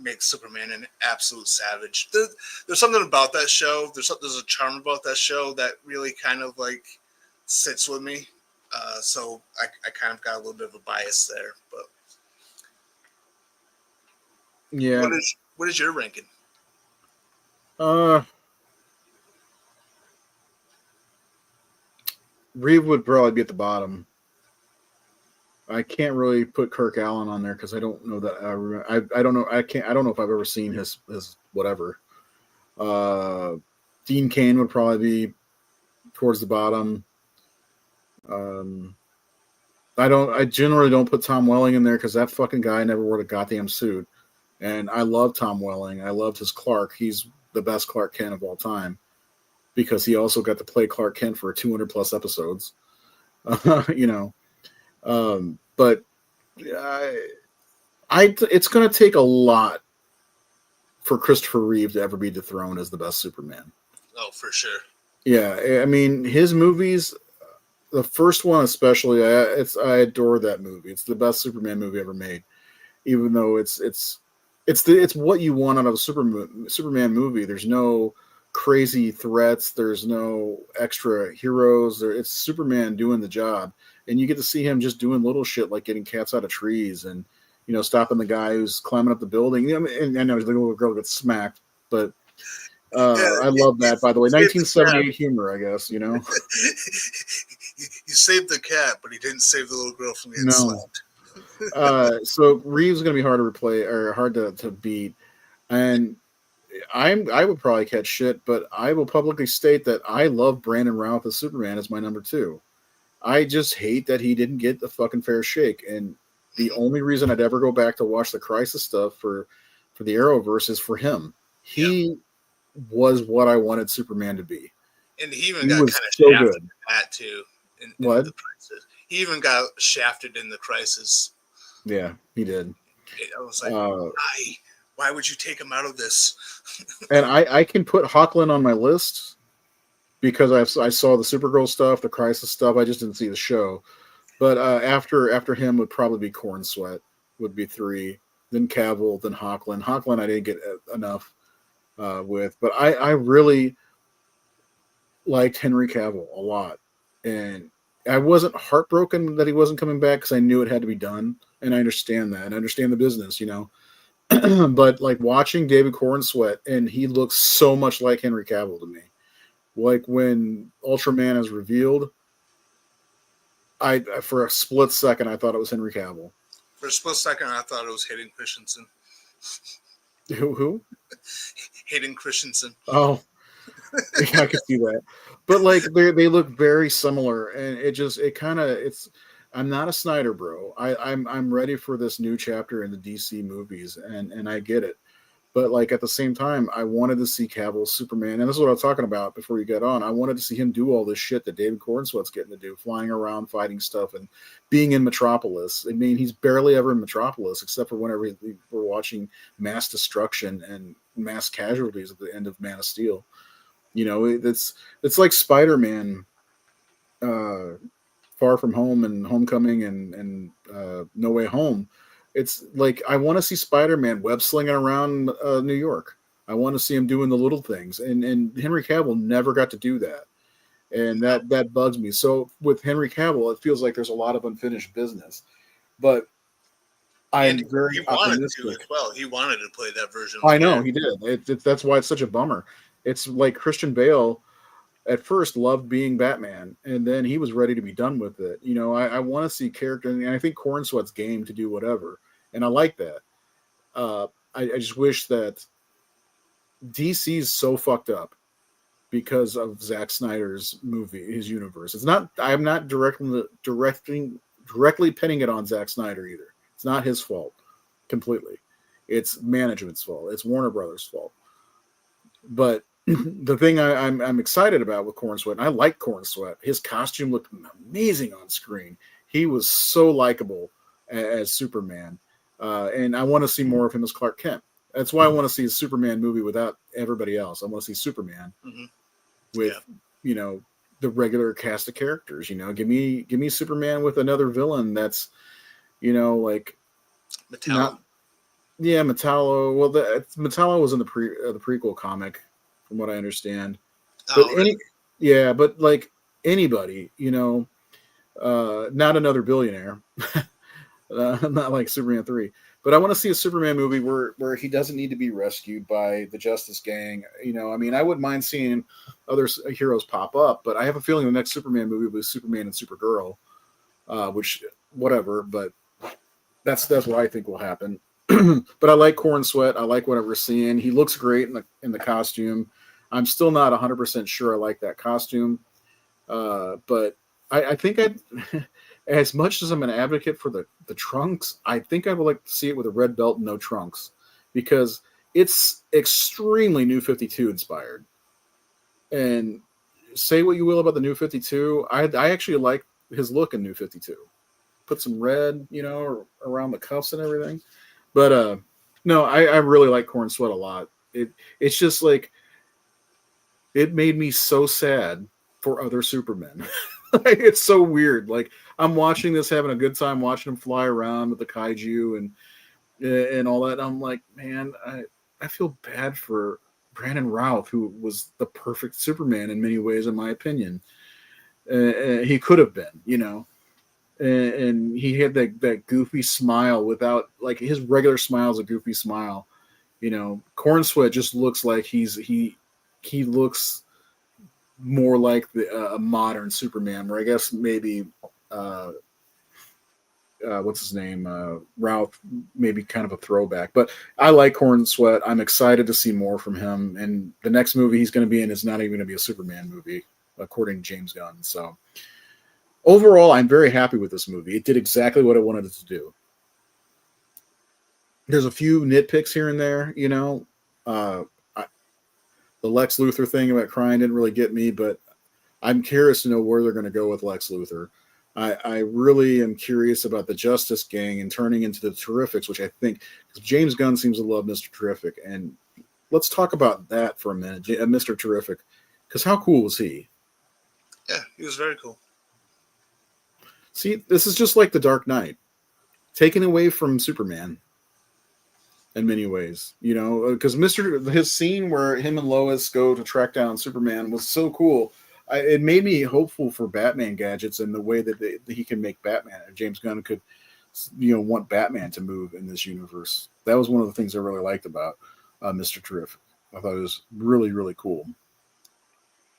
Speaker 2: makes Superman an absolute savage. There's something about that show. There's a charm about that show that really kind of like sits with me. So I kind of got a little bit of a bias there, but
Speaker 1: yeah.
Speaker 2: What is your ranking?
Speaker 1: Reeve would probably be at the bottom. I can't really put Kirk Allen on there because I don't know that I don't know I don't know if I've ever seen his whatever. Dean Cain would probably be towards the bottom. I generally don't put Tom Welling in there because that fucking guy never wore the goddamn suit. And I love Tom Welling. I loved his Clark. He's the best Clark Kent of all time because he also got to play Clark Kent for 200 plus episodes. You know, but it's going to take a lot for Christopher Reeve to ever be dethroned as the best Superman.
Speaker 2: Oh, for sure.
Speaker 1: Yeah, I mean his movies. The first one, especially, I adore that movie. It's the best Superman movie ever made. Even though it's what you want out of a Superman movie. There's no crazy threats. There's no extra heroes. It's Superman doing the job, and you get to see him just doing little shit like getting cats out of trees and stopping the guy who's climbing up the building. And I know the little girl gets smacked, but. I love that, by the way. 1978 humor, I guess,
Speaker 2: He saved the cat, but he didn't save the little girl from getting slapped.
Speaker 1: So Reeves is going to be hard to replay or hard to beat, and I would probably catch shit, but I will publicly state that I love Brandon Routh as Superman as my number 2. I just hate that he didn't get the fucking fair shake, and the only reason I'd ever go back to watch the Crisis stuff for the Arrowverse is for him. He was what I wanted Superman to be.
Speaker 2: And he even got kind of
Speaker 1: so
Speaker 2: shafted
Speaker 1: good.
Speaker 2: in that too. In
Speaker 1: What?
Speaker 2: The Crisis. He even got shafted in the Crisis.
Speaker 1: Yeah, he did.
Speaker 2: I was like, why would you take him out of this?
Speaker 1: And I can put Hawkland on my list because I saw the Supergirl stuff, the Crisis stuff. I just didn't see the show. But after him would probably be Corn Sweat would be 3. Then Cavill, then Hawkland. Hawkland I didn't get enough with, but I really liked Henry Cavill a lot, and I wasn't heartbroken that he wasn't coming back because I knew it had to be done, and I understand that, and I understand the business, but like watching David Cornsweet, and he looks so much like Henry Cavill to me. Like when Ultraman is revealed, I for a split second I thought it was Henry Cavill.
Speaker 2: For a split second, I thought it was Hayden Christensen.
Speaker 1: Who?
Speaker 2: Hayden Christensen.
Speaker 1: Oh, yeah, I can see that. But like they look very similar, and I'm not a Snyder bro. I'm ready for this new chapter in the DC movies, and I get it. But like at the same time, I wanted to see Cavill's Superman, and this is what I was talking about before you get on. I wanted to see him do all this shit that David Cornsweet's getting to do, flying around, fighting stuff, and being in Metropolis. I mean, he's barely ever in Metropolis, except for whenever we're watching mass destruction and mass casualties at the end of Man of Steel. It's like Spider-Man, Far From Home and Homecoming and No Way Home. It's like I want to see Spider-Man web slinging around New York. I want to see him doing the little things, and Henry Cavill never got to do that, and that bugs me. So with Henry Cavill, it feels like there's a lot of unfinished business, but I'm very optimistic.
Speaker 2: He wanted to as well. He wanted to play that version.
Speaker 1: I know he did. That's why it's such a bummer. It's like Christian Bale at first loved being Batman, and then he was ready to be done with it. I want to see character, and I think Cornsweet's game to do whatever, and I like that. I just wish that DC's so fucked up because of Zack Snyder's movie, his universe. It's not. I'm not directly pinning it on Zack Snyder either. It's not his fault completely. It's management's fault. It's Warner Brothers' fault. But the thing I'm excited about with Cornsweet, and I like Cornsweet, his costume looked amazing on screen. He was so likable as Superman, and I want to see more of him as Clark Kent. That's why I want to see a Superman movie without everybody else. I want to see Superman with the regular cast of characters. Give me Superman with another villain that's like
Speaker 2: Metallo.
Speaker 1: Metallo. Well, Metallo was in the prequel comic, from what I understand.
Speaker 2: Oh,
Speaker 1: But
Speaker 2: really?
Speaker 1: but like anybody, not another billionaire, not like Superman 3. But I want to see a Superman movie where he doesn't need to be rescued by the Justice Gang. I wouldn't mind seeing other heroes pop up, but I have a feeling the next Superman movie will be Superman and Supergirl, which whatever, but that's what I think will happen. But I like Corn Sweat. I like what we're seeing. He looks great in the costume. I'm still not 100% sure I like that costume, but I think I, as much as I'm an advocate for the trunks, I think I would like to see it with a red belt and no trunks, because it's extremely New 52 inspired. And say what you will about the New 52, I actually like his look in New 52. Put some red, around the cuffs and everything. But no, I really like Corn Sweat a lot. It's just like, it made me so sad for other Supermen. It's so weird. Like, I'm watching this, having a good time watching him fly around with the kaiju and all that. I'm like, man, I feel bad for Brandon Routh, who was the perfect Superman in many ways, in my opinion. He could have been, and he had that goofy smile without, like, his regular smile is a goofy smile. Corn Sweat just looks like he looks more like a modern Superman, where I guess maybe what's his name, Ralph, maybe kind of a throwback. But I like Corn Sweat. I'm excited to see more from him. And the next movie he's going to be in is not even going to be a Superman movie, according to James Gunn. So overall, I'm very happy with this movie. It did exactly what I wanted it to do. There's a few nitpicks here and there, the Lex Luthor thing about crying didn't really get me, but I'm curious to know where they're going to go with Lex Luthor. I really am curious about the Justice Gang and turning into the Terrifics, which I think, because James Gunn seems to love Mr. Terrific. And let's talk about that for a minute, Mr. Terrific, because how cool was he?
Speaker 2: Yeah, he was very cool.
Speaker 1: See, this is just like the Dark Knight, taken away from Superman. In many ways, because his scene where him and Lois go to track down Superman was so cool. It made me hopeful for Batman gadgets and the way that he can make Batman. James Gunn could, want Batman to move in this universe. That was one of the things I really liked about Mr. Terrific. I thought it was really, really cool.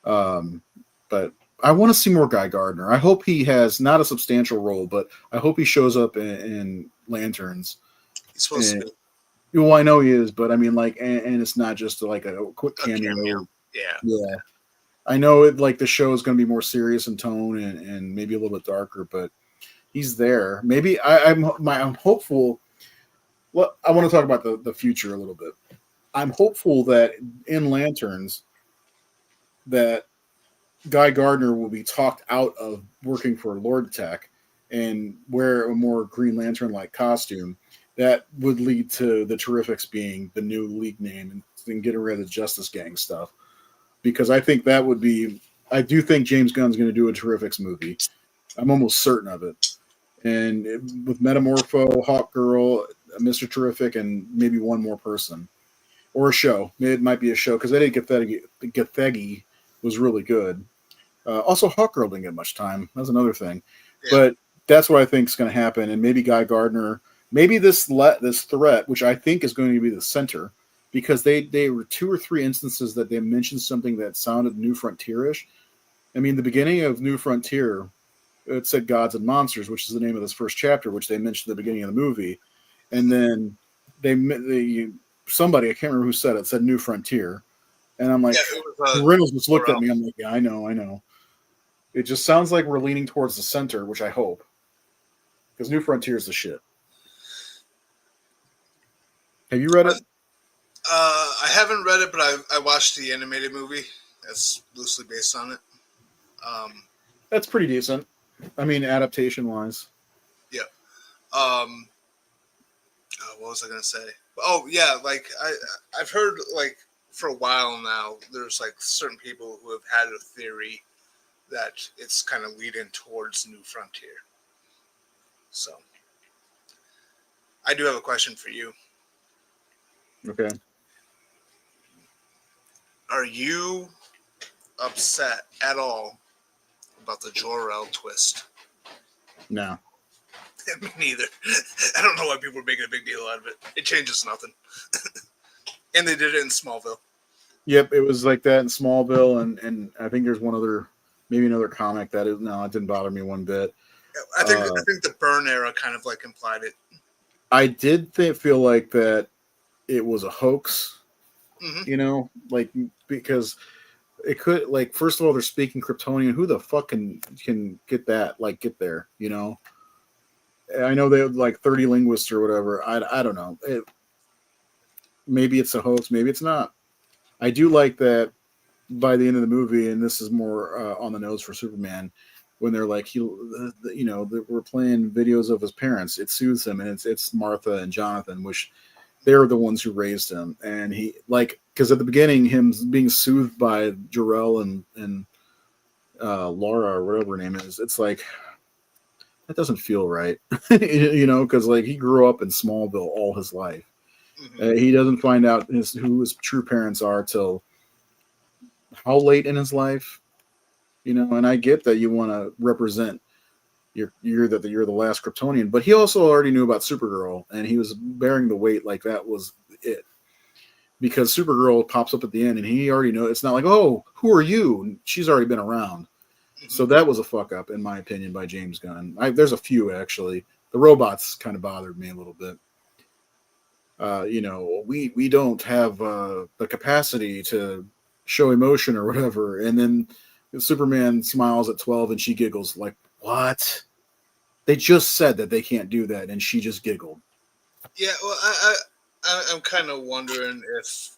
Speaker 1: But I want to see more Guy Gardner. I hope he has not a substantial role, but I hope he shows up in Lanterns.
Speaker 2: He's supposed to be.
Speaker 1: Well, I know he is, but I mean, like, and it's not just like a quick cameo. Yeah. I know it. Like, the show is going to be more serious in tone and maybe a little bit darker, but he's there. Maybe I'm hopeful. Well, I want to talk about the future a little bit. I'm hopeful that in Lanterns, that Guy Gardner will be talked out of working for Lord Tech and wear a more Green Lantern-like costume. That would lead to the Terrifics being the new league name and getting rid of the Justice Gang stuff. Because I think that would be... I do think James Gunn's going to do a Terrifics movie. I'm almost certain of it. And with Metamorpho, Hawkgirl, Mr. Terrific, and maybe one more person. Or a show. It might be a show, because Eddie Gathegi was really good. Also, Hawkgirl didn't get much time. That's another thing. Yeah. But that's what I think is going to happen. And maybe Guy Gardner... Maybe this threat, which I think is going to be the center, because they were 2 or 3 instances that they mentioned something that sounded New Frontier-ish. I mean, the beginning of New Frontier, it said Gods and Monsters, which is the name of this first chapter, which they mentioned at the beginning of the movie. And then somebody, I can't remember who said it, said New Frontier. And I'm like, Reynolds just looked at me. I'm like, yeah, I know. It just sounds like we're leaning towards the center, which I hope. Because New Frontier is the shit. Have you read it?
Speaker 2: I haven't read it, but I watched the animated movie that's loosely based on it.
Speaker 1: That's pretty decent. I mean, adaptation-wise.
Speaker 2: Yeah. What was I going to say? Oh, yeah, like, I've heard, like, for a while now, there's, like, certain people who have had a theory that it's kind of leading towards New Frontier. So, I do have a question for you.
Speaker 1: Okay.
Speaker 2: Are you upset at all about the Jor-El twist?
Speaker 1: No.
Speaker 2: Me neither. I don't know why people are making a big deal out of it. It changes nothing. And they did it in Smallville.
Speaker 1: Yep, it was like that in Smallville, and I think there's maybe another comic it didn't bother me one bit.
Speaker 2: I think the Byrne era kind of like implied it.
Speaker 1: I did feel like that it was a hoax,
Speaker 2: Hmm.
Speaker 1: like because it could, like, first of all, they're speaking Kryptonian. Who the fuck can get that? Like, get there, I know they have like 30 linguists or whatever. I don't know. Maybe it's a hoax. Maybe it's not. I do like that by the end of the movie, and this is more on the nose for Superman, when they're like, we're playing videos of his parents. It soothes him, and it's Martha and Jonathan, which they're the ones who raised him, and he, like, because at the beginning, him being soothed by Jarell and Laura or whatever her name is, it's like that doesn't feel right, because like he grew up in Smallville all his life.
Speaker 2: Hmm.
Speaker 1: He doesn't find out who his true parents are till how late in his life, and I get that you want to represent you're the last Kryptonian, but he also already knew about Supergirl, and he was bearing the weight like that was it, because Supergirl pops up at the end, and he already know. It's not like, oh, who are you? She's already been around.
Speaker 2: Hmm.
Speaker 1: So that was a fuck up, in my opinion, by James Gunn. There's a few, actually. The robots kind of bothered me a little bit. We don't have the capacity to show emotion or whatever. And then Superman smiles at 12 and she giggles like, what? They just said that they can't do that, and she just giggled.
Speaker 2: Yeah, well, I'm kind of wondering if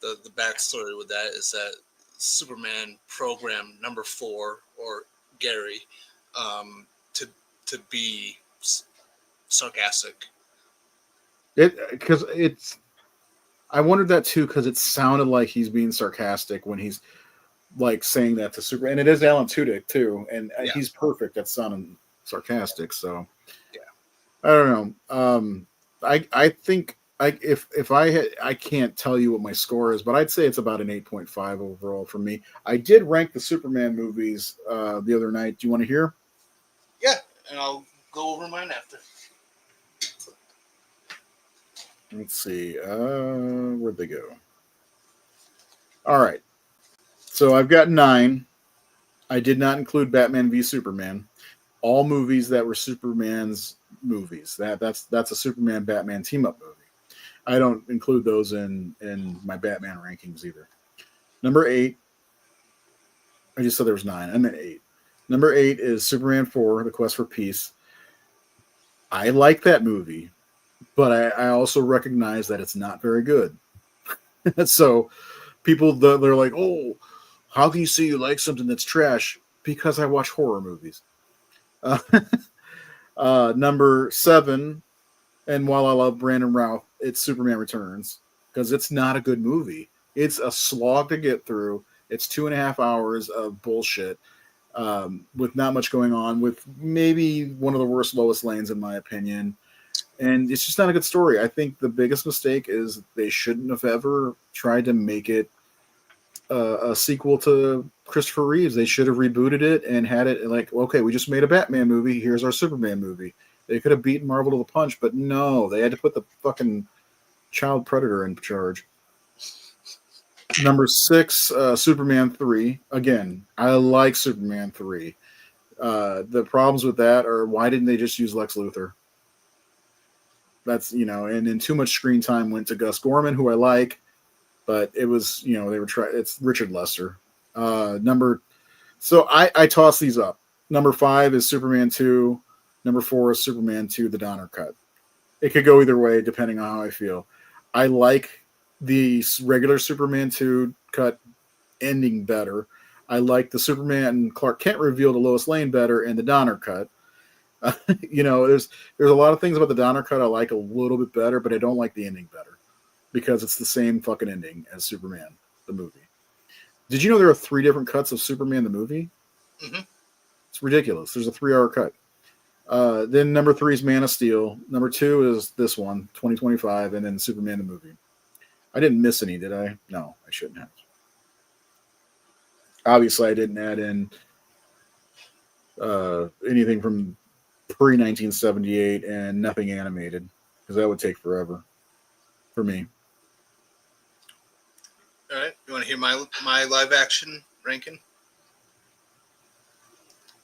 Speaker 2: the backstory with that is that Superman programmed number 4 or Gary to be sarcastic.
Speaker 1: I wondered that too, because it sounded like he's being sarcastic when he's like saying that to Superman. And it is Alan Tudyk too, and
Speaker 2: Yeah,
Speaker 1: he's perfect at sounding sarcastic. So
Speaker 2: yeah.
Speaker 1: I don't know. I think if I had, I can't tell you what my score is, but I'd say it's about an 8.5 overall for me. I did rank the Superman movies the other night. Do you want to hear?
Speaker 2: Yeah, and I'll go over mine after.
Speaker 1: Let's see. Where'd they go? All right. So I've got 9. I did not include Batman v Superman. All movies that were Superman's movies. That's a Superman Batman team up movie. I don't include those in my Batman rankings either. Number 8. I just said there was 9. I meant 8. Number 8 is Superman 4: The Quest for Peace. I like that movie, but I also recognize that it's not very good. So people, they're like, oh, how can you say you like something that's trash? Because I watch horror movies. Uh, Number 7, and while I love Brandon Routh, it's Superman Returns, because it's not a good movie. It's a slog to get through. It's 2.5 hours of bullshit, with not much going on, with maybe one of the worst Lois Lanes, in my opinion. And it's just not a good story. I think the biggest mistake is they shouldn't have ever tried to make it a sequel to Christopher Reeves. They should have rebooted it and had it like, okay, we just made a Batman movie. Here's our Superman movie. They could have beaten Marvel to the punch, but no, they had to put the fucking child predator in charge. Number 6, Superman 3. Again, I like Superman 3. The problems with that are, why didn't they just use Lex Luthor? That's, and then too much screen time went to Gus Gorman, who I like, but it was, they were trying. It's Richard Lester. So I toss these up. Number 5 is Superman 2. Number 4 is Superman 2: The Donner Cut. It could go either way depending on how I feel. I like the regular Superman 2 cut ending better. I like the Superman and Clark Kent reveal to Lois Lane better in the Donner cut. There's a lot of things about the Donner cut I like a little bit better, but I don't like the ending better, because it's the same fucking ending as Superman the movie. Did you know there are 3 different cuts of Superman the movie?
Speaker 2: Hmm.
Speaker 1: It's ridiculous. There's a 3-hour cut. Then number 3 is Man of Steel. Number 2 is this one, 2025, and then Superman the movie. I didn't miss any, did I? No, I shouldn't have. Obviously, I didn't add in anything from pre-1978 and nothing animated, because that would take forever for me.
Speaker 2: All right, you want to hear my live action ranking?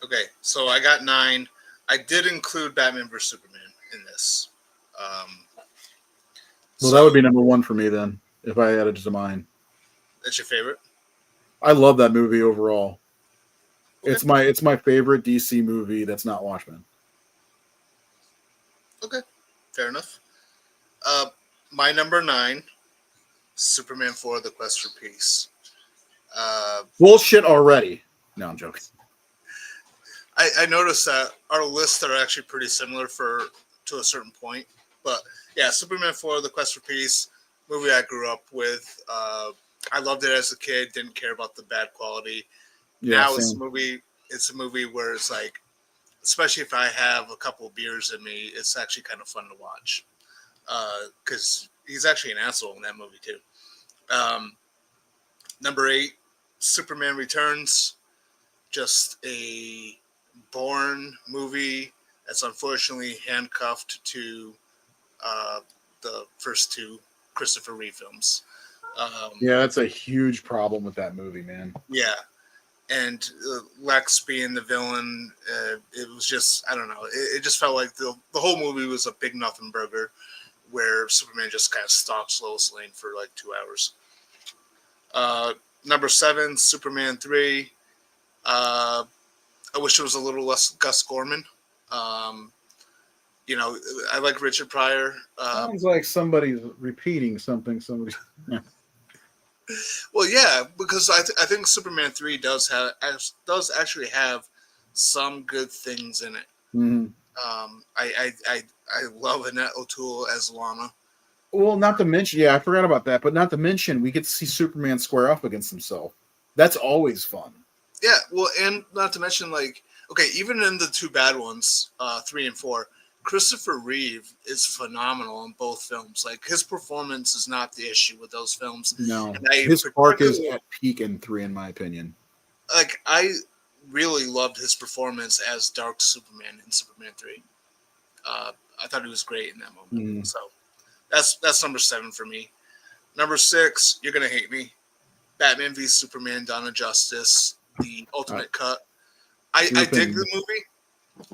Speaker 2: Okay, so I got 9. I did include Batman vs Superman in this.
Speaker 1: Well, that would be number 1 for me then, if I added it to mine.
Speaker 2: That's your favorite?
Speaker 1: I love that movie overall.
Speaker 2: Okay.
Speaker 1: It's my favorite DC movie that's not Watchmen.
Speaker 2: Okay, fair enough. My number 9, Superman 4: The Quest for Peace.
Speaker 1: Bullshit already. No, I'm joking.
Speaker 2: I noticed that our lists are actually pretty similar to a certain point, but yeah, Superman 4: The Quest for Peace, movie I grew up with. I loved it as a kid. Didn't care about the bad quality.
Speaker 1: Yeah,
Speaker 2: Now
Speaker 1: same.
Speaker 2: it's a movie where it's like, especially if I have a couple of beers in me, it's actually kind of fun to watch. Because he's actually an asshole in that movie too. Number 8, Superman Returns. Just a Bourne movie that's unfortunately handcuffed to the first 2 Christopher Reeve films.
Speaker 1: Yeah, that's a huge problem with that movie, man.
Speaker 2: Yeah. And Lex being the villain, it was just, I don't know. It just felt like the whole movie was a big nothing burger where Superman just kind of stalks Lois Lane for like 2 hours. Number 7, Superman 3. I wish it was a little less Gus Gorman. You know, I like Richard Pryor.
Speaker 1: Sounds like somebody's repeating something.
Speaker 2: Well, yeah, because I think Superman 3 does actually have some good things in it.
Speaker 1: Mhm.
Speaker 2: I love Annette O'Toole as Lana.
Speaker 1: Well, not to mention, yeah, I forgot about that, but not to mention, we get to see Superman square off against himself. That's always fun.
Speaker 2: Yeah, well, and not to mention, like, okay, even in the 2 bad ones, 3 and 4, Christopher Reeve is phenomenal in both films. Like, his performance is not the issue with those films.
Speaker 1: No,
Speaker 2: And
Speaker 1: his arc is at peak in 3, in my opinion.
Speaker 2: Like, I really loved his performance as Dark Superman in Superman 3. I thought he was great in that moment. So that's number 7 for me. Number 6, you're gonna hate me. Batman v Superman: Dawn of Justice, the ultimate cut. I dig the movie.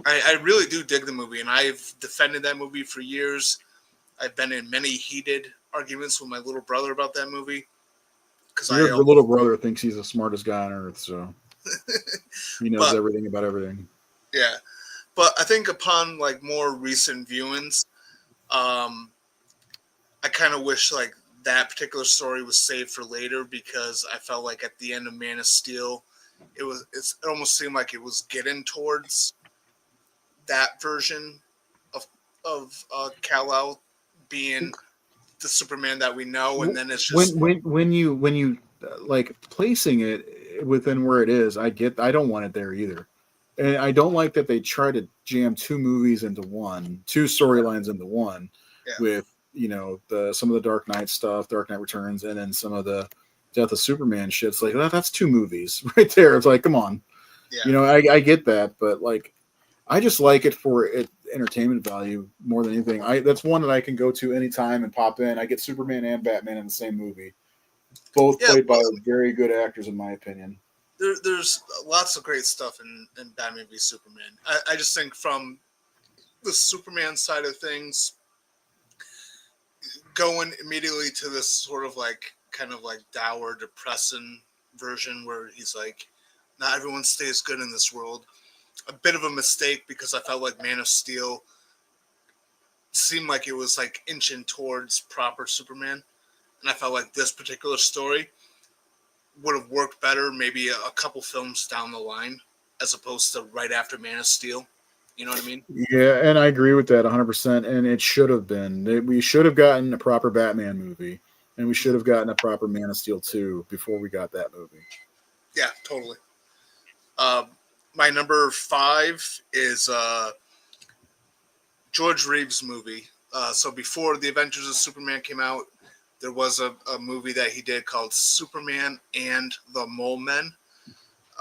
Speaker 2: I really do dig the movie, and I've defended that movie for years. I've been in many heated arguments with my little brother about that movie. Because
Speaker 1: Your little brother thinks he's the smartest guy on earth, so he knows everything about everything.
Speaker 2: Yeah, but I think upon like more recent viewings, I kind of wish like that particular story was saved for later, because I felt like at the end of Man of Steel, it almost seemed like it was getting towards that version of Kal-El being the Superman that we know, and then it's just
Speaker 1: when you like placing it within where it is. I don't want it there either, and I don't like that they try to jam 2 movies into one, 2 storylines into one, with some of the Dark Knight stuff, Dark Knight Returns, and then some of the Death of Superman shit. It's like that's 2 movies right there. It's like, come on, I get that, but like, I just like it for entertainment value more than anything. That's one that I can go to anytime and pop in. I get Superman and Batman in the same movie, both played by very good actors, in my opinion.
Speaker 2: There's lots of great stuff in Batman v Superman. I just think from the Superman side of things, going immediately to this sort of like kind of like dour, depressing version where he's like, not everyone stays good in this world. A bit of a mistake, because I felt like Man of Steel seemed like it was like inching towards proper Superman, and I felt like this particular story would have worked better maybe a couple films down the line, as opposed to right after Man of Steel. You know what I mean?
Speaker 1: Yeah, and I agree with that 100%. And it should have been. We should have gotten a proper Batman movie, and we should have gotten a proper Man of Steel 2 before we got that movie.
Speaker 2: Yeah, totally. My number 5 is George Reeves' movie. So before the Adventures of Superman came out, there was a movie that he did called Superman and the Mole Men.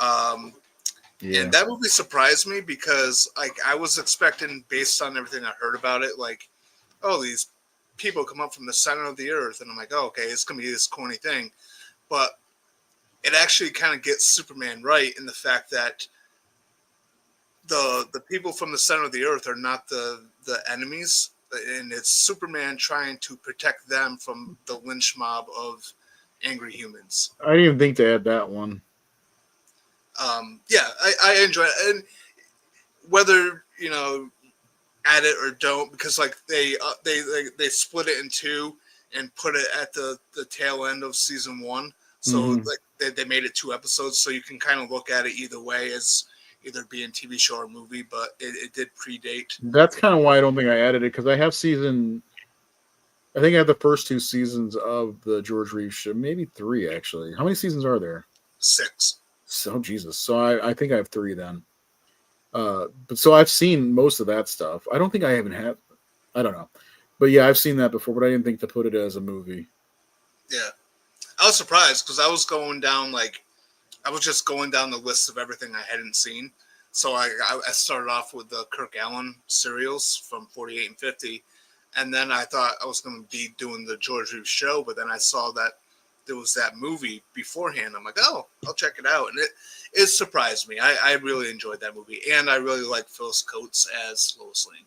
Speaker 2: And that movie surprised me, because like I was expecting, based on everything I heard about it, like, oh, these people come up from the center of the earth, and I'm like, oh, okay, it's gonna be this corny thing. But it actually kind of gets Superman right, in the fact that the people from the center of the earth are not the enemies, and it's Superman trying to protect them from the lynch mob of angry humans.
Speaker 1: I didn't even think to add that one.
Speaker 2: Yeah, I enjoy it, and whether add it or don't, because like they split it in two and put it at the tail end of season 1, so like they made it 2 episodes, so you can kind of look at it either way as either being TV show or movie, but it did predate.
Speaker 1: That's kind of why I don't think I added it, because I think I have the first 2 seasons of the George Reeves show, maybe 3 actually. How many seasons are there?
Speaker 2: 6.
Speaker 1: So Jesus. So I think I have 3 then. But so I've seen most of that stuff. I don't think I haven't had. I don't know, but yeah, I've seen that before. But I didn't think to put it as a movie.
Speaker 2: Yeah, I was surprised because I was just going down the list of everything I hadn't seen. So I started off with the Kirk Alyn serials from 48 and 50, and then I thought I was going to be doing the George Reeves show, but then I saw that there was that movie beforehand. I'm like, oh, I'll check it out, and it surprised me. I really enjoyed that movie, and I really like Phyllis Coates as Lois Lane.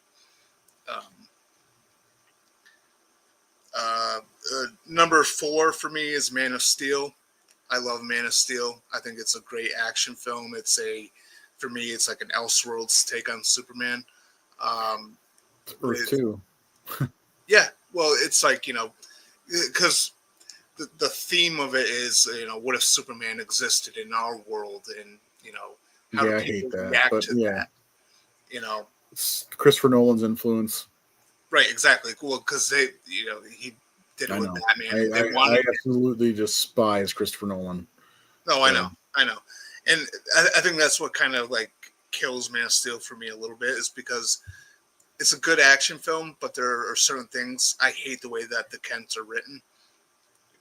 Speaker 2: Number 4 for me is Man of Steel. I love Man of Steel. I think it's a great action film. For me, it's like an Elseworlds take on Superman.
Speaker 1: Earth 2.
Speaker 2: Yeah, well, it's like, because the theme of it is, what if Superman existed in our world, and how do
Speaker 1: I hate
Speaker 2: people
Speaker 1: that.
Speaker 2: react
Speaker 1: But
Speaker 2: to
Speaker 1: yeah,
Speaker 2: that?
Speaker 1: It's Christopher Nolan's influence.
Speaker 2: Right, exactly. Well, because he did it
Speaker 1: I
Speaker 2: with
Speaker 1: know.
Speaker 2: Batman.
Speaker 1: I absolutely despise Christopher Nolan.
Speaker 2: No, I know, and I think that's what kind of like kills Man of Steel for me a little bit, is because it's a good action film, but there are certain things I hate the way that the Kents are written.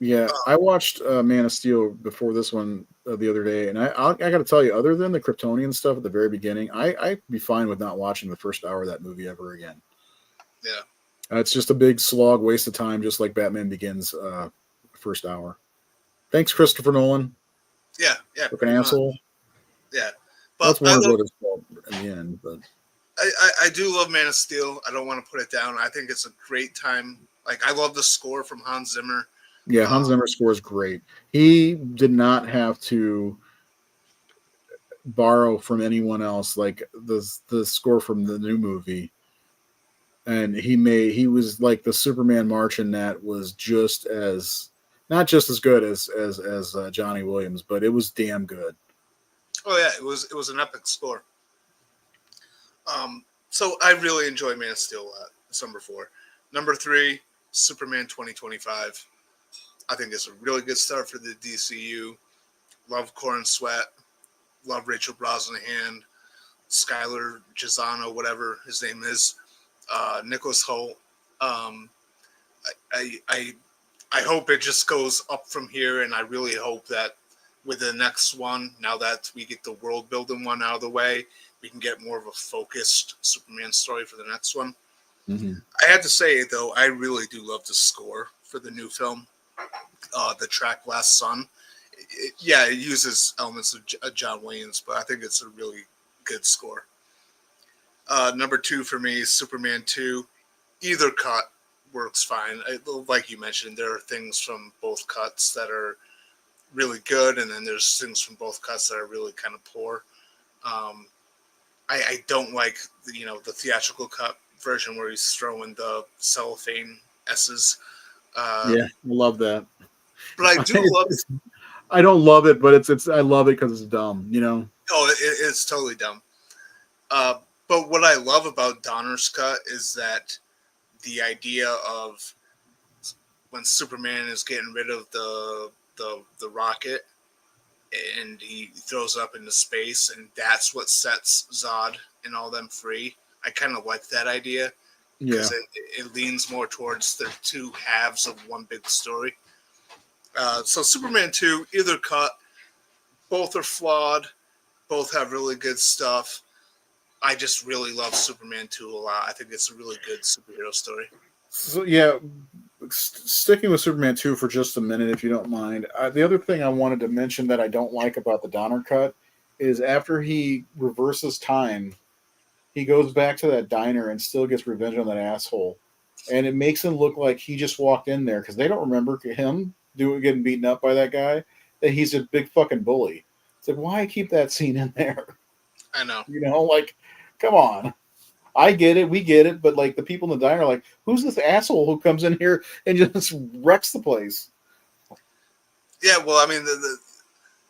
Speaker 1: Yeah, I watched Man of Steel before this one the other day, and I got to tell you, other than the Kryptonian stuff at the very beginning, I'd be fine with not watching the first hour of that movie ever again.
Speaker 2: Yeah,
Speaker 1: It's just a big slog, waste of time, just like Batman Begins first hour. Thanks, Christopher Nolan.
Speaker 2: yeah,
Speaker 1: Fucking asshole.
Speaker 2: Yeah,
Speaker 1: That's
Speaker 2: but
Speaker 1: Warner Brothers' fault in the end. But
Speaker 2: I do love Man of Steel. I don't want to put it down. I think it's a great time. Like, I love the score from Hans Zimmer.
Speaker 1: yeah, Hans Zimmer's score is great. He did not have to borrow from anyone else, like the score from the new movie. And he was like the Superman march in that was just as not just as good as Johnny Williams, but it was damn good.
Speaker 2: Oh yeah, it was an epic score. So I really enjoy Man of Steel a lot. It's number 4. Number 3, Superman 2025. I think it's a really good start for the DCU. Love Corrin Sweat. Love Rachel Brosnahan. Skylar Gizzano, whatever his name is. Nicholas Hoult. I hope it just goes up from here, and I really hope that with the next one, now that we get the world building one out of the way, we can get more of a focused Superman story for the next one.
Speaker 1: Mm-hmm.
Speaker 2: I had to say, though, I really do love the score for the new film. The track Last Sun. It uses elements of John Williams, but I think it's a really good score. Number 2 for me is Superman 2. Either cut works fine. Like you mentioned, there are things from both cuts that are really good, and then there's things from both cuts that are really kind of poor. I don't like the theatrical cut version where he's throwing the cellophane S's.
Speaker 1: I love that.
Speaker 2: But I do love.
Speaker 1: I don't love it, but it's I love it because it's dumb.
Speaker 2: Oh, it's totally dumb. But what I love about Donner's cut is that the idea of when Superman is getting rid of the rocket and he throws it up into space, and that's what sets Zod and all them free. I kind of like that idea because it leans more towards the two halves of one big story. So Superman 2, either cut, both are flawed, both have really good stuff. I just really love Superman 2 a lot. I think it's a really good superhero story.
Speaker 1: So sticking with Superman 2 for just a minute, if you don't mind. The other thing I wanted to mention that I don't like about the Donner cut is after he reverses time he goes back to that diner and still gets revenge on that asshole, and it makes him look like he just walked in there because they don't remember him getting beaten up by that guy. That he's a big fucking bully. It's like, why keep that scene in there?
Speaker 2: I know.
Speaker 1: You know, like, come on. I get it, we get it, but like the people in the diner are like, who's this asshole who comes in here and just wrecks the place?
Speaker 2: Yeah, well, I mean,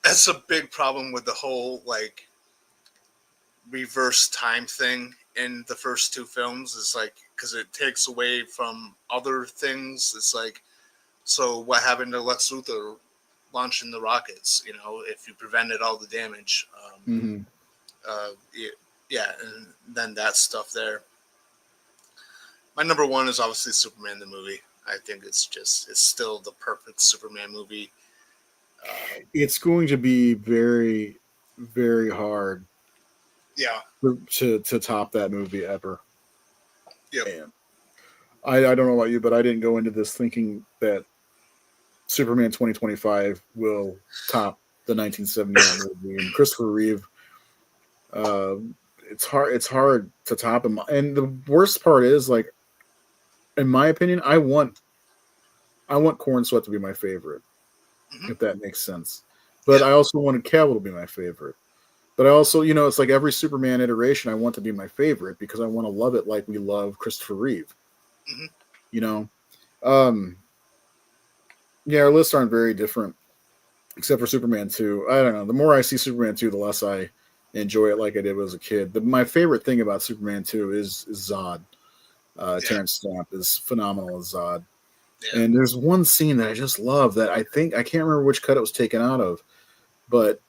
Speaker 2: that's a big problem with the whole like reverse time thing in the first two films. It's like because it takes away from other things. It's like, so what happened to Lex Luthor launching the rockets? You know, if you prevented all the damage. Yeah, and then that stuff there. My number one is obviously Superman the movie. I think it's still the perfect Superman movie.
Speaker 1: It's going to be very, very hard
Speaker 2: Yeah.
Speaker 1: to top that movie ever.
Speaker 2: Yep.
Speaker 1: And I don't know about you, but I didn't go into this thinking that Superman 2025 will top the 1978 movie. And Christopher Reeve, it's hard to top him. And the worst part is, like, in my opinion, I want Corn Sweat to be my favorite, if that makes sense. But I also wanted Cavill to be my favorite. But I also, you know, it's like every Superman iteration I want to be my favorite because I want to love it like we love Christopher Reeve. You know? Yeah, our lists aren't very different, except for Superman 2. I don't know. The more I see Superman 2, the less I enjoy it like I did as a kid. But my favorite thing about Superman 2 is Zod. Terrence Stamp is phenomenal as Zod. Yeah. And there's one scene that I just love that I can't remember which cut it was taken out of, but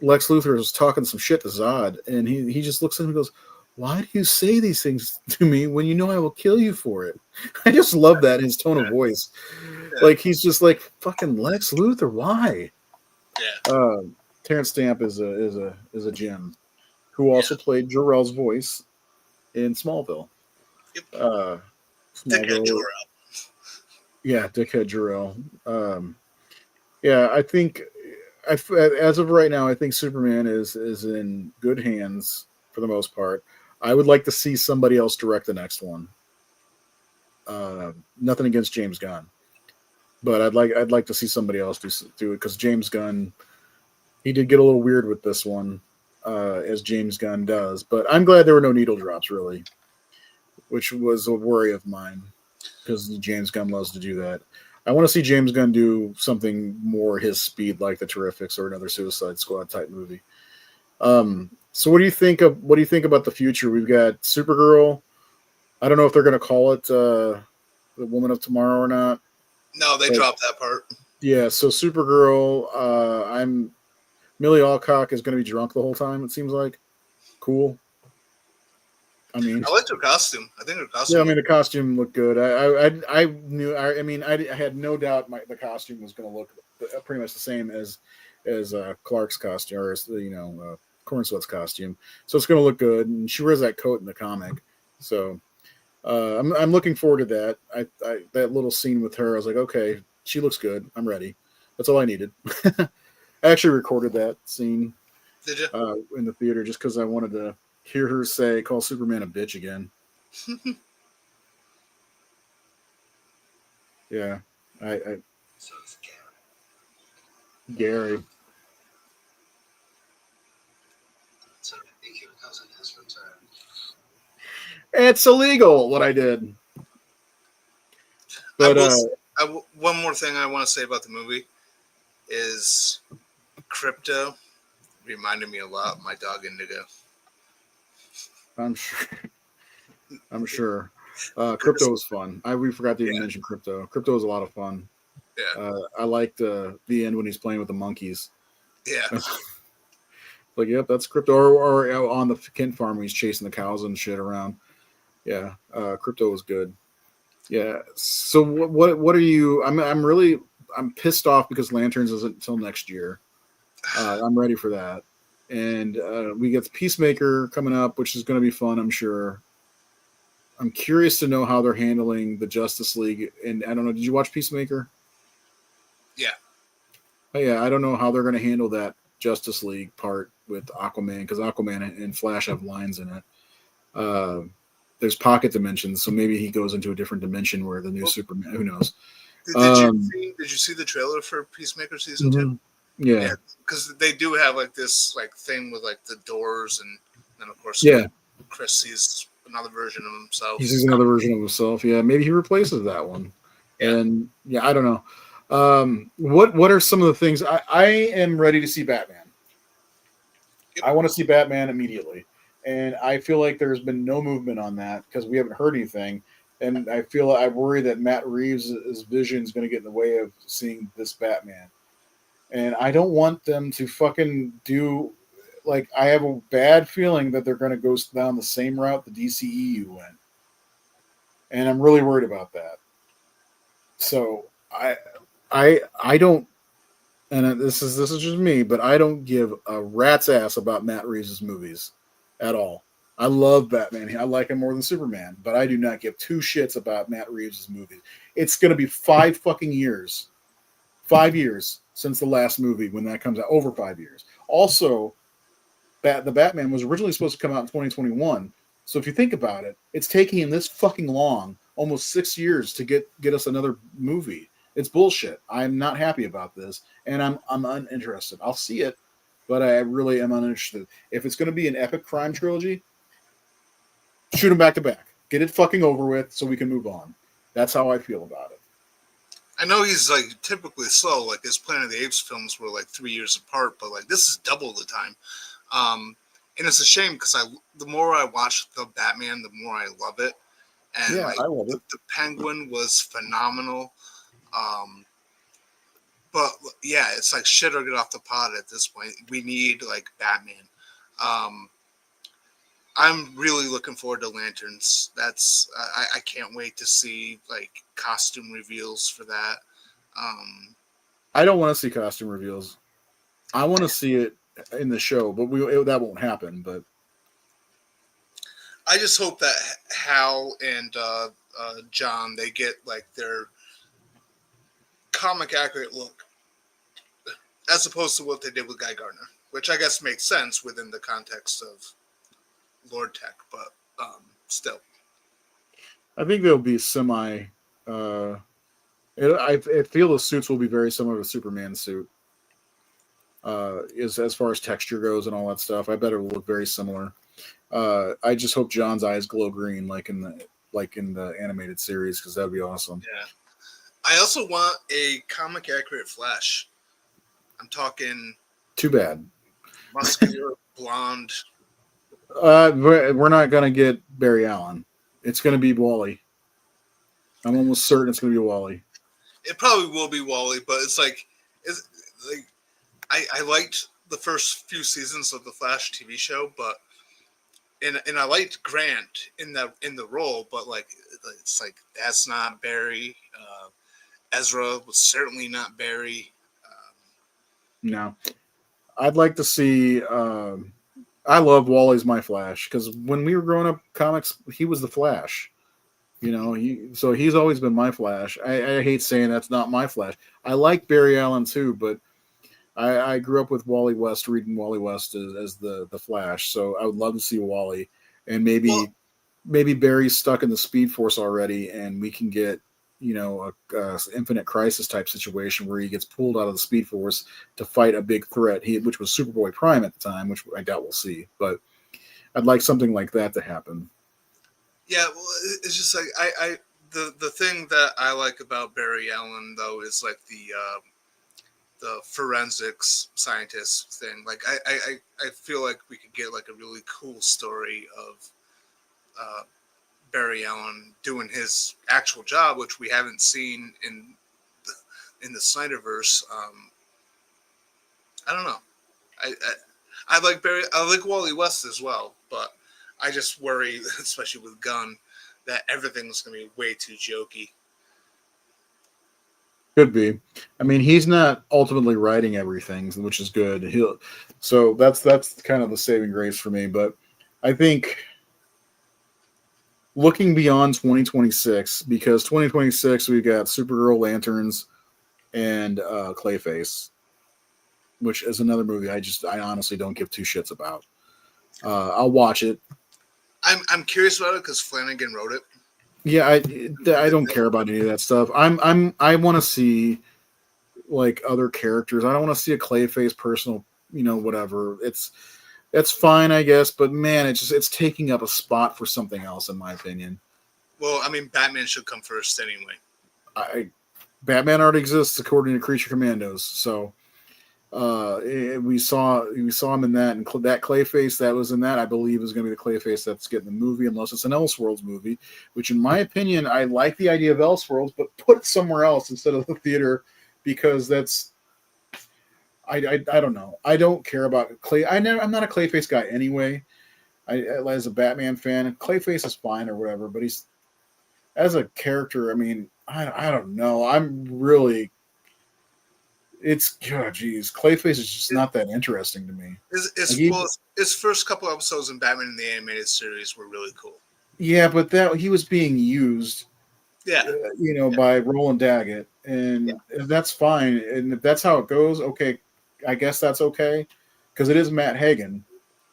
Speaker 1: Lex Luthor was talking some shit to Zod, and he just looks at him and goes, "Why do you say these things to me when you know I will kill you for it?" I just love that, his tone of voice. Yeah. Like, he's just like, fucking Lex Luthor, why? Yeah. Terrence Stamp is a gem who also played Jor-El's voice in Smallville.
Speaker 2: Yep. Dickhead Jor-El.
Speaker 1: Yeah, Dickhead Jor-El. Yeah, I think as of right now, I think Superman is in good hands for the most part. I would like to see somebody else direct the next one. Nothing against James Gunn, but I'd like to see somebody else do it because James Gunn, he did get a little weird with this one, as James Gunn does. But I'm glad there were no needle drops, really, which was a worry of mine because James Gunn loves to do that. I want to see James Gunn do something more his speed, like the Terrifics or another Suicide Squad type movie. So what do you think about the future? We've got Supergirl. I don't know if they're going to call it the Woman of Tomorrow or not.
Speaker 2: No, they dropped that part.
Speaker 1: Yeah, so Supergirl. Millie Alcock is going to be drunk the whole time. It seems like cool. I mean,
Speaker 2: I liked her costume. I think her costume.
Speaker 1: Yeah, I mean, the costume looked good. I had no doubt the costume was going to look pretty much the same as Clark's costume, or as Corn Sweat's costume. So it's going to look good, and she wears that coat in the comic. So I'm looking forward to that. That little scene with her, I was like, okay, she looks good. I'm ready. That's all I needed. I actually recorded that scene.
Speaker 2: Did you?
Speaker 1: In the theater just because I wanted to hear her call Superman a bitch again. Yeah, So it's Gary. So I think your cousin has returned. It's illegal what I did. But
Speaker 2: one more thing I want to say about the movie is Crypto reminded me a lot of my dog Indigo.
Speaker 1: I'm sure. Crypto was fun. We forgot to even mention Crypto. Crypto was a lot of fun.
Speaker 2: Yeah.
Speaker 1: I liked the end when he's playing with the monkeys.
Speaker 2: Yeah.
Speaker 1: Like, yep, that's Crypto. Or on the Kent farm when he's chasing the cows and shit around. Yeah. Crypto was good. Yeah. So what are you? I'm pissed off because Lanterns isn't until next year. I'm ready for that. And we get the Peacemaker coming up, which is going to be fun, I'm sure. I'm curious to know how they're handling the Justice League. And I don't know, did you watch Peacemaker?
Speaker 2: Yeah.
Speaker 1: Oh, yeah, I don't know how they're going to handle that Justice League part with Aquaman, because Aquaman and Flash have lines in it. There's pocket dimensions, so maybe he goes into a different dimension where the new Superman. Who knows?
Speaker 2: Did you see the trailer for Peacemaker season 2?
Speaker 1: Yeah,
Speaker 2: because they do have like this like thing with like the doors, and then of course Chris sees another version of himself.
Speaker 1: He sees another version of himself. Yeah, maybe he replaces that one.
Speaker 2: Yeah.
Speaker 1: And yeah, I don't know. What are some of the things I am ready to see Batman?
Speaker 2: Yep.
Speaker 1: I want to see Batman immediately, and I feel like there's been no movement on that because we haven't heard anything. And I worry that Matt Reeves' vision is going to get in the way of seeing this Batman. And I don't want them to fucking do like I have a bad feeling that they're going to go down the same route the DCEU went, and I'm really worried about that. So I don't, and this is just me, but I don't give a rat's ass about Matt Reeves' movies at all. I love Batman. I like him more than Superman, but I do not give two shits about Matt Reeves' movies. It's going to be 5 fucking years. 5 years since the last movie when that comes out. Over 5 years. Also, the Batman was originally supposed to come out in 2021. So if you think about it, it's taking him this fucking long, almost 6 years to get us another movie. It's bullshit. I'm not happy about this, and I'm uninterested. I'll see it, but I really am uninterested. If it's going to be an epic crime trilogy, shoot them back to back. Get it fucking over with so we can move on. That's how I feel about it.
Speaker 2: I know he's like typically slow. Like his Planet of the Apes films were like 3 years apart, but like this is double the time. And it's a shame because the more I watch the Batman, the more I love it. And
Speaker 1: Yeah, I love it.
Speaker 2: The Penguin was phenomenal. But yeah, it's like shit or get off the pot at this point. We need like Batman. I'm really looking forward to Lanterns. That's I can't wait to see like costume reveals for that.
Speaker 1: I don't want to see costume reveals. I want to see it in the show, but that won't happen. But
Speaker 2: I just hope that Hal and John, they get like their comic accurate look, as opposed to what they did with Guy Gardner, which I guess makes sense within the context of Lord Tech, but still.
Speaker 1: I think they'll be semi. I feel the suits will be very similar to Superman's suit. As far as texture goes and all that stuff, I bet it will look very similar. I just hope John's eyes glow green, like in the animated series, because that would be awesome.
Speaker 2: Yeah. I also want a comic accurate Flash. I'm talking.
Speaker 1: Too bad.
Speaker 2: Muscular, blonde.
Speaker 1: We're not gonna get Barry Allen. It's gonna be Wally. I'm almost certain it's gonna be Wally.
Speaker 2: It probably will be Wally, but it's like I liked the first few seasons of the Flash TV show, but and I liked Grant in the role, but like it's like that's not Barry. Ezra was certainly not Barry.
Speaker 1: No, I'd like to see. I love Wally's My Flash because when we were growing up comics, he was the Flash. You know, so he's always been my Flash. I hate saying that's not my Flash. I like Barry Allen too, but I grew up with Wally West, reading Wally West as the Flash. So I would love to see Wally, and maybe Barry's stuck in the Speed Force already, and we can get a Infinite Crisis type situation where he gets pulled out of the Speed Force to fight a big threat, which was Superboy Prime at the time, which I doubt we'll see. But I'd like something like that to happen. Yeah,
Speaker 2: well, it's just like the thing that I like about Barry Allen though is like the forensics scientist thing. Like I feel like we could get like a really cool story of Barry Allen doing his actual job, which we haven't seen in the Snyderverse. I don't know. I like Barry. I like Wally West as well, but I just worry, especially with Gunn, that everything's going to be way too jokey.
Speaker 1: Could be. I mean, he's not ultimately writing everything, which is good. So that's kind of the saving grace for me. But I think looking beyond 2026, because 2026 we've got Supergirl, Lanterns, and Clayface. which is another movie I honestly don't give two shits about. I'll watch it.
Speaker 2: I'm curious about it because Flanagan wrote it.
Speaker 1: Yeah, I don't care about any of that stuff. I want to see like other characters. I don't want to see a Clayface personal, whatever. It's fine, I guess, but man, it's taking up a spot for something else, in my opinion.
Speaker 2: Well, I mean, Batman should come first anyway.
Speaker 1: Batman already exists according to Creature Commandos, so we saw him in that, and that Clayface that was in that, I believe, is going to be the Clayface that's getting the movie, unless it's an Elseworlds movie, which, in my opinion, I like the idea of Elseworlds, but put it somewhere else instead of the theater, because that's I don't know. I don't care about Clay. I'm not a Clayface guy anyway. As a Batman fan, Clayface is fine or whatever, but he's as a character. I mean, I don't know. I'm really. It's geez, Clayface is just not that interesting to me.
Speaker 2: His first couple episodes in Batman in the Animated Series were really cool.
Speaker 1: Yeah, but that he was being used, by Roland Daggett, and that's fine. And if that's how it goes, okay, I guess that's okay, because it is Matt Hagen,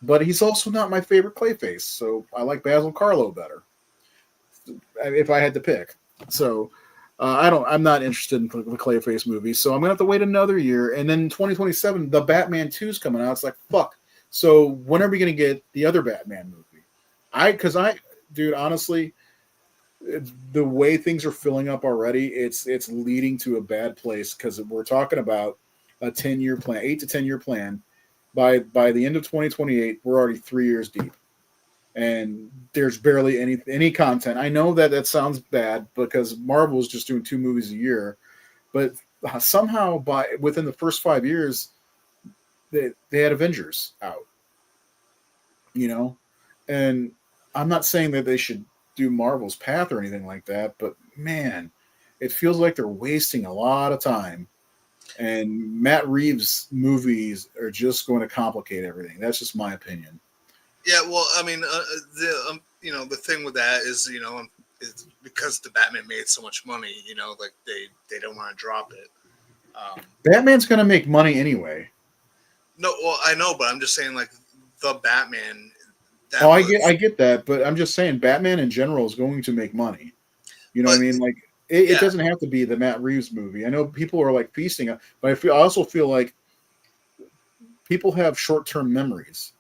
Speaker 1: but he's also not my favorite Clayface. So I like Basil Karlo better, if I had to pick. So. I'm not interested in the Clayface movie, so I'm gonna have to wait another year. And then 2027, the Batman 2 is coming out. It's like, fuck. So when are we gonna get the other Batman movie? Dude, honestly, the way things are filling up already, it's leading to a bad place, because we're talking about a 10-year plan, 8 to 10-year plan. By the end of 2028, we're already 3 years deep. And there's barely any content. I know that sounds bad, because Marvel's just doing 2 movies a year, but somehow within the first 5 years, they had Avengers out. And I'm not saying that they should do Marvel's path or anything like that, but man, it feels like they're wasting a lot of time. And Matt Reeves' movies are just going to complicate everything. That's just my opinion.
Speaker 2: Yeah, well, I mean, the thing with that is, it's because the Batman made so much money, like they don't want to drop it.
Speaker 1: Batman's going to make money anyway.
Speaker 2: No, well, I know, but I'm just saying, like, the Batman.
Speaker 1: I get that, but I'm just saying Batman in general is going to make money. What I mean? Like, it doesn't have to be the Matt Reeves movie. I know people are like feasting, but I also feel like people have short-term memories.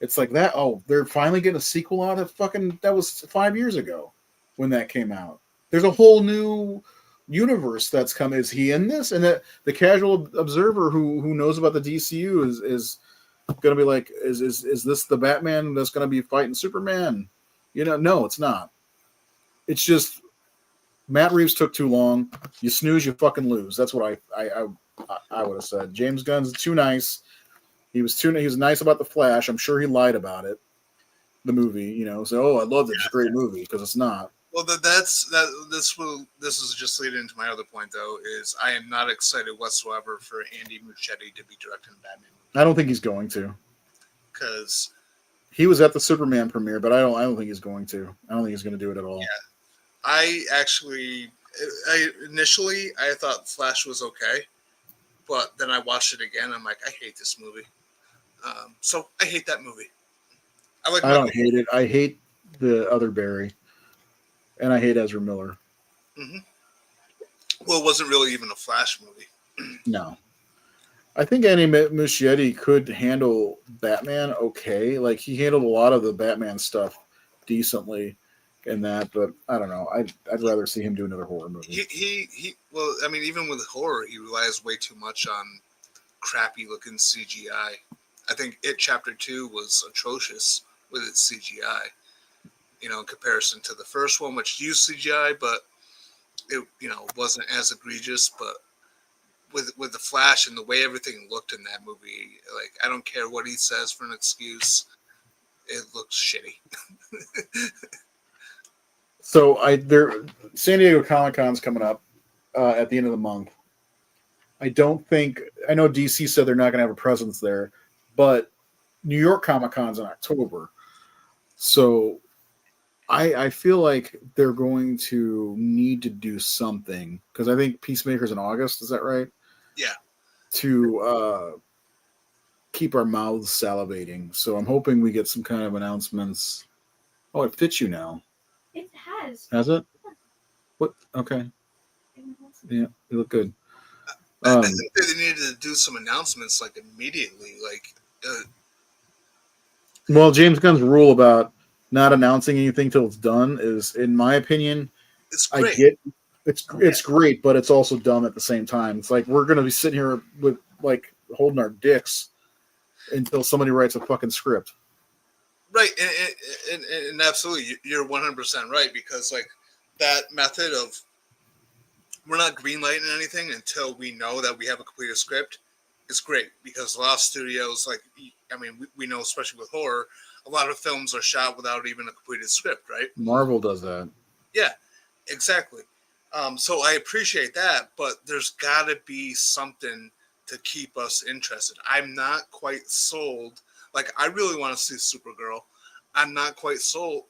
Speaker 1: It's like that. Oh, they're finally getting a sequel out of that was 5 years ago when that came out. There's a whole new universe that's come. Is he in this? And that the casual observer who knows about the DCU is going to be like, is this the Batman that's going to be fighting Superman? No, it's not. It's just Matt Reeves took too long. You snooze, you fucking lose. That's what I would have said. James Gunn's too nice. He was nice about The Flash. I'm sure he lied about it. The movie, So, I love it. It's a great movie, because it's not.
Speaker 2: Well, this is just leading into my other point, though, is I am not excited whatsoever for Andy Muschietti to be directing the Batman movie.
Speaker 1: I don't think he's going to.
Speaker 2: Because
Speaker 1: he was at the Superman premiere, but I don't think he's going to. I don't think he's going to do it at all.
Speaker 2: Yeah. Initially I thought Flash was okay, but then I watched it again. I'm like, I hate this movie. So I hate that movie. I
Speaker 1: don't hate it. I hate the other Barry, and I hate Ezra Miller.
Speaker 2: Mm-hmm. Well, it wasn't really even a Flash movie.
Speaker 1: No. I think Andy Muschietti could handle Batman okay. Like, he handled a lot of the Batman stuff decently in that, but I don't know. I'd rather see him do another horror movie.
Speaker 2: Well, I mean, even with horror, he relies way too much on crappy looking CGI. I think It Chapter 2 was atrocious with its CGI, in comparison to the first one, which used CGI, but it, wasn't as egregious. But with the Flash and the way everything looked in that movie, like, I don't care what he says for an excuse, it looks shitty.
Speaker 1: So San Diego Comic-Con's coming up at the end of the month. I know DC said they're not going to have a presence there, but New York Comic-Con's in October. So I feel like they're going to need to do something, because I think Peacemaker's in August. Is that right?
Speaker 2: Yeah.
Speaker 1: To keep our mouths salivating. So I'm hoping we get some kind of announcements. Oh, it fits you now.
Speaker 5: It has.
Speaker 1: Has it? What? Okay. Yeah, you look good.
Speaker 2: I think that they needed to do some announcements like immediately. Like,
Speaker 1: Well, James Gunn's rule about not announcing anything till it's done is, in my opinion,
Speaker 2: it's great.
Speaker 1: I get it's great, but it's also dumb at the same time. It's like we're gonna be sitting here with like holding our dicks until somebody writes a fucking script.
Speaker 2: Right, and absolutely, you're 100% right, because like that method of we're not greenlighting anything until we know that we have a completed script is great, because a lot of studios, like, I mean, we know, especially with horror, a lot of films are shot without even a completed script, right?
Speaker 1: Marvel does that.
Speaker 2: Yeah, exactly. So I appreciate that, but there's got to be something to keep us interested. I'm not quite sold. Like, I really want to see Supergirl. I'm not quite sold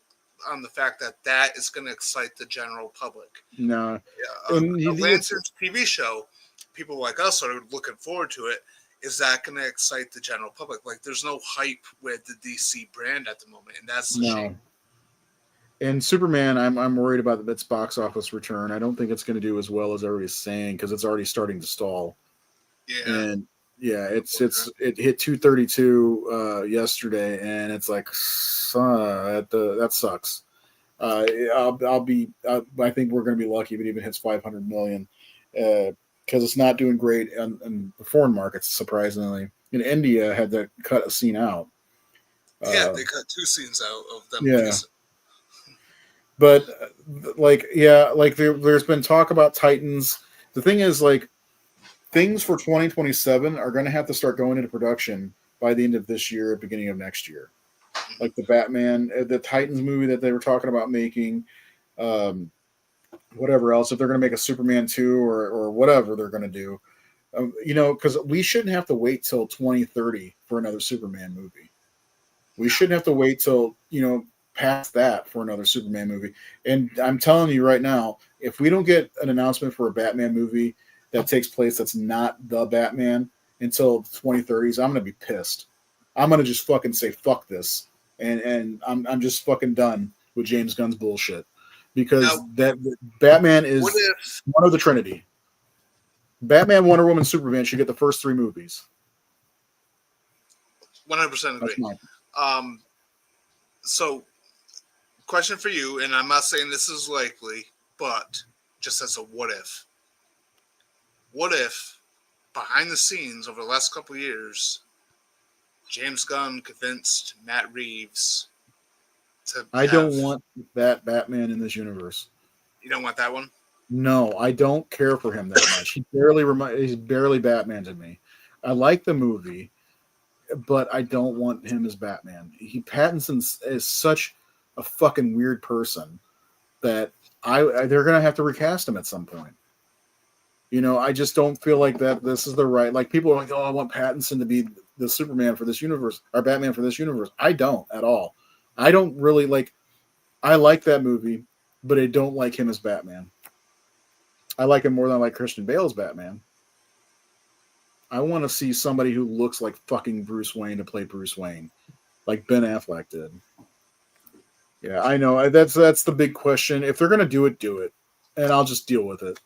Speaker 2: on the fact that that is going to excite the general public.
Speaker 1: No.
Speaker 2: The Lanterns TV show, people like us are looking forward to it. Is that going to excite the general public? Like, there's no hype with the DC brand at the moment, and that's a shame.
Speaker 1: And Superman, I'm worried about its box office return. I don't think it's going to do as well as everybody's saying, because it's already starting to stall.
Speaker 2: Yeah.
Speaker 1: And yeah, it hit 232 yesterday, and it's like that sucks. I think we're going to be lucky if it even hits 500 million, because it's not doing great in the foreign markets. Surprisingly, in India had to cut a scene out.
Speaker 2: Yeah, they cut 2 scenes out of them.
Speaker 1: Yeah. But there's been talk about Titans. The thing is, like, things for 2027 are going to have to start going into production by the end of this year, beginning of next year. Like the Batman, the Titans movie that they were talking about making, whatever else. If they're going to make a Superman 2 or whatever they're going to do, because we shouldn't have to wait till 2030 for another Superman movie. We shouldn't have to wait till, past that for another Superman movie. And I'm telling you right now, if we don't get an announcement for a Batman movie that takes place that's not the Batman until the 2030s, I'm going to be pissed. I'm going to just fucking say, fuck this. And I'm just fucking done with James Gunn's bullshit. Because that Batman is one of the Trinity. Batman, Wonder Woman, Superman should get the first 3 movies.
Speaker 2: 100% agree. So, question for you, and I'm not saying this is likely, but just as a what if. What if, behind the scenes over the last couple of years, James Gunn convinced Matt Reeves to
Speaker 1: I don't want that Batman in this universe.
Speaker 2: You don't want that one?
Speaker 1: No, I don't care for him that much. He's barely Batman to me. I like the movie, but I don't want him as Batman. Pattinson is such a fucking weird person that they're gonna have to recast him at some point. I just don't feel like that this is the right. Like, people are like, oh, I want Pattinson to be the Superman for this universe or Batman for this universe. I don't at all. I don't really like. I like that movie, but I don't like him as Batman. I like him more than I like Christian Bale's Batman. I want to see somebody who looks like fucking Bruce Wayne to play Bruce Wayne, like Ben Affleck did. Yeah, I know. That's the big question. If they're gonna do it, and I'll just deal with it.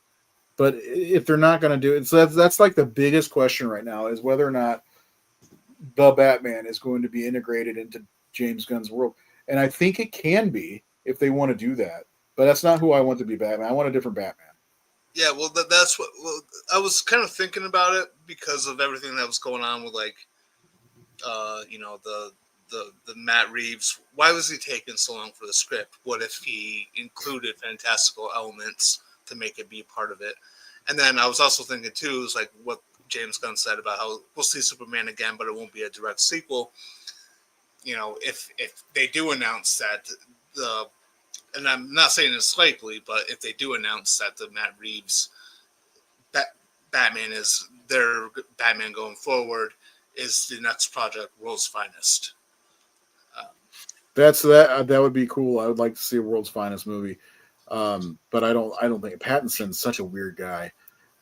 Speaker 1: But if they're not gonna do it, so that's like the biggest question right now, is whether or not the Batman is going to be integrated into James Gunn's world. And I think it can be if they want to do that. But that's not who I want to be Batman. I want a different Batman.
Speaker 2: Yeah, well, that's what I was kind of thinking about it, because of everything that was going on with, like, the Matt Reeves. Why was he taking so long for the script? What if he included fantastical elements to make it be a part of it? And then I was also thinking too, is like what James Gunn said about how we'll see Superman again, but it won't be a direct sequel. If they do announce that and I'm not saying it's likely, but if they do announce that the Matt Reeves Batman is their Batman going forward, is the next project World's Finest.
Speaker 1: That would be cool. I would like to see a World's Finest movie, but I don't think Pattinson's such a weird guy.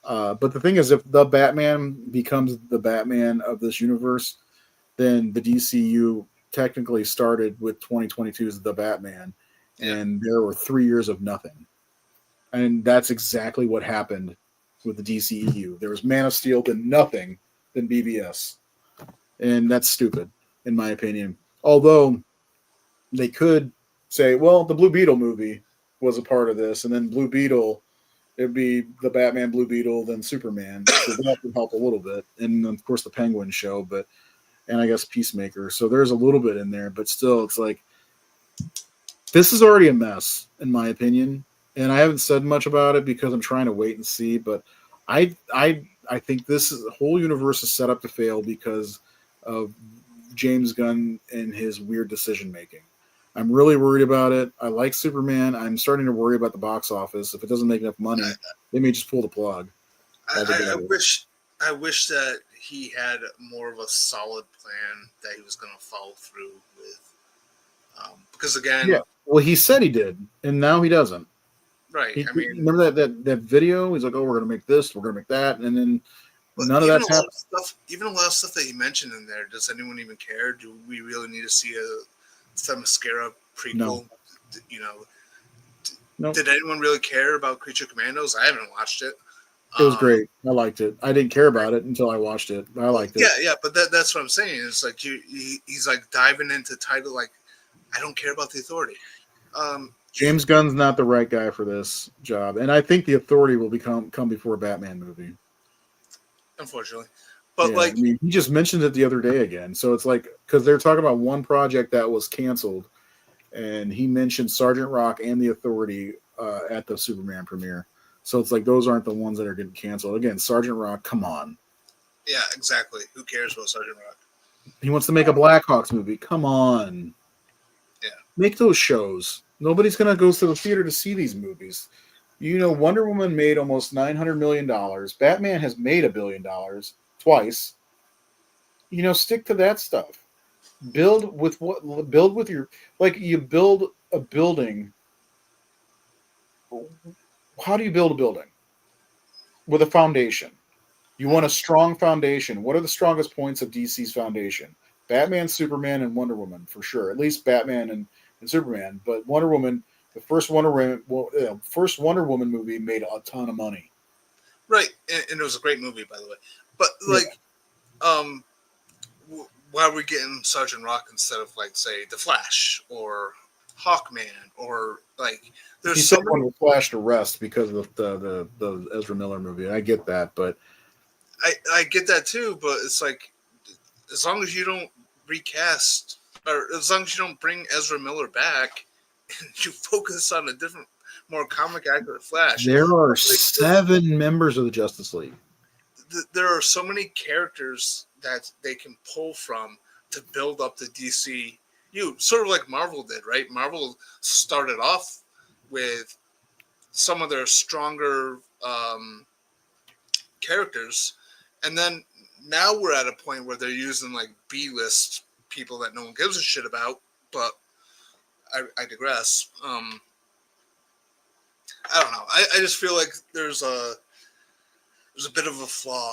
Speaker 1: But the thing is, if the Batman becomes the Batman of this universe, then the DCU technically started with 2022's The Batman, and there were 3 years of nothing. And that's exactly what happened with the DCEU. There was Man of Steel, then nothing, then BVS. And that's stupid, in my opinion. Although they could say, well, the Blue Beetle movie was a part of this, and then Blue Beetle, it'd be the Batman, Blue Beetle, then Superman. So that would help a little bit. And, of course, the Penguin show, and I guess Peacemaker. So there's a little bit in there, but still, it's like, this is already a mess, in my opinion. And I haven't said much about it because I'm trying to wait and see. But I think the whole universe is set up to fail because of James Gunn and his weird decision making. I'm really worried about it. I like Superman. I'm starting to worry about the box office. If it doesn't make enough money, they may just pull the plug.
Speaker 2: I wish that he had more of a solid plan that he was going to follow through with. Because again,
Speaker 1: yeah. Well, he said he did, and now he doesn't.
Speaker 2: Right. I mean,
Speaker 1: remember that video? He's like, "Oh, we're gonna make this, we're gonna make that," and then none of that's happened.
Speaker 2: Even a lot of stuff that he mentioned in there. Does anyone even care? Do we really need to see a Themyscira prequel?
Speaker 1: No.
Speaker 2: You know,
Speaker 1: Nope.
Speaker 2: Did anyone really care about Creature Commandos? I haven't watched it.
Speaker 1: It was great. I liked it. I didn't care about it until I watched it. I liked it.
Speaker 2: Yeah, but that's what I'm saying. It's like he's like diving into title. Like, I don't care about the Authority.
Speaker 1: James Gunn's not the right guy for this job, and I think the Authority will come before a Batman movie.
Speaker 2: Unfortunately, but
Speaker 1: I mean, he just mentioned it the other day again. So it's like, because they're talking about one project that was canceled, and he mentioned Sergeant Rock and the Authority at the Superman premiere. So it's like those aren't the ones that are getting canceled. Again, Sergeant Rock, come on.
Speaker 2: Yeah, exactly. Who cares about Sergeant Rock?
Speaker 1: He wants to make a Blackhawks movie. Come on.
Speaker 2: Yeah.
Speaker 1: Make those shows. Nobody's going to go to the theater to see these movies. You know, Wonder Woman made almost $900 million. Batman has made $1 billion twice. You know, stick to that stuff. Build with your, like, you build a building. How do you build a building? With a foundation. You want a strong foundation. What are the strongest points of DC's foundation? Batman, Superman, and Wonder Woman, for sure. At least Batman and Superman. But Wonder Woman, the first Wonder Woman movie made a ton of money.
Speaker 2: Right, and it was a great movie, by the way. But why are we getting Sergeant Rock instead of, like, say, The Flash or Hawkman or, like, there's
Speaker 1: He
Speaker 2: so
Speaker 1: took one with Flash to rest because of the Ezra Miller movie. I get that, but
Speaker 2: I get that too. But it's like, as long as you don't recast, or as long as you don't bring Ezra Miller back, and you focus on a different, more comic accurate Flash.
Speaker 1: There are 7 members of the Justice League.
Speaker 2: There are so many characters that they can pull from to build up the DC. Sort of like Marvel did, right? Marvel started off with some of their stronger characters, and then now we're at a point where they're using like B-list people that no one gives a shit about. But I digress. I don't know. I just feel like there's a bit of a flaw,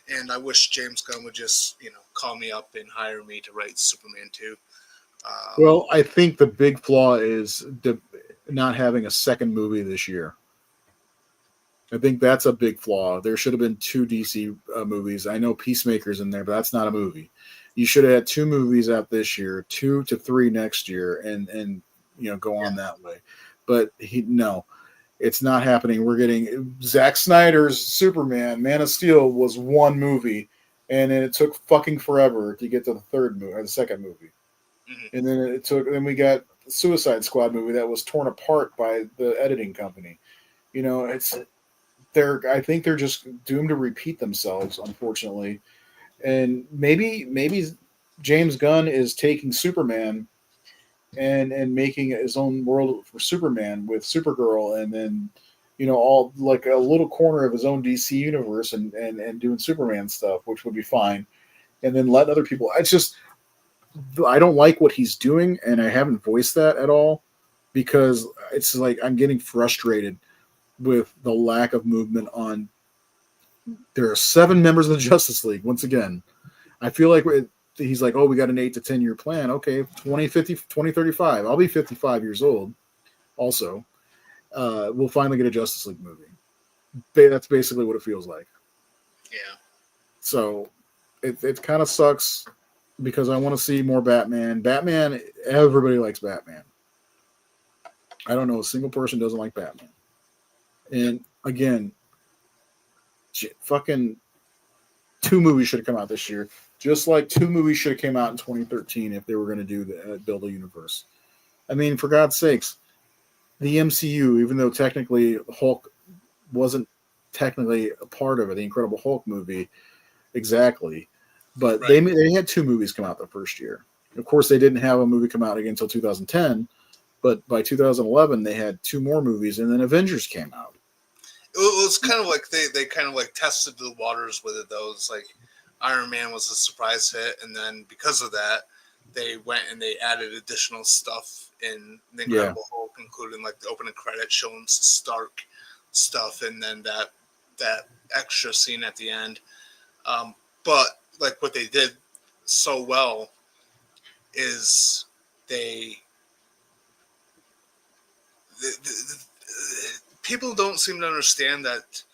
Speaker 2: and I wish James Gunn would just call me up and hire me to write Superman 2.
Speaker 1: Well, I think the big flaw is not having a second movie this year. I think that's a big flaw. There should have been 2 DC movies. I know Peacemaker's in there, but that's not a movie. You should have had 2 movies out this year, 2 to 3 next year, and go on that way. But no, it's not happening. We're getting Zack Snyder's Superman, Man of Steel was 1 movie, and then it took fucking forever to get to the third movie or the second movie. Mm-hmm. And then we got the Suicide Squad movie that was torn apart by the editing company. I think they're just doomed to repeat themselves, unfortunately. And maybe James Gunn is taking Superman and making his own world for Superman with Supergirl, and then all like a little corner of his own DC universe and doing Superman stuff, which would be fine. And then let other people. I don't like what he's doing, and I haven't voiced that at all because it's like I'm getting frustrated with the lack of movement on. There are 7 members of the Justice League. Once again, I feel like he's like, oh, we got an 8 to 10 year plan. Okay, 2035. I'll be 55 years old. Also, we'll finally get a Justice League movie. That's basically what it feels like.
Speaker 2: Yeah.
Speaker 1: So it kind of sucks because I want to see more Batman. Batman, everybody likes Batman. I don't know a single person doesn't like Batman. And again, fucking 2 movies should have come out this year. Just like 2 movies should have came out in 2013 if they were going to do the build a universe. I mean, for God's sakes, the MCU, even though technically Hulk wasn't technically a part of it, the Incredible Hulk movie, exactly, but
Speaker 2: Right.
Speaker 1: they had 2 movies come out the first year. Of course, they didn't have a movie come out again until 2010, but by 2011 they had 2 more movies, and then Avengers came out.
Speaker 2: It was kind of like they kind of like tested the waters with it, though. It's like Iron Man was a surprise hit, and then because of that, they went and they added additional stuff in the Incredible Hulk, including like the opening credits showing Stark stuff, and then that extra scene at the end. But like what they did so well is the people don't seem to understand that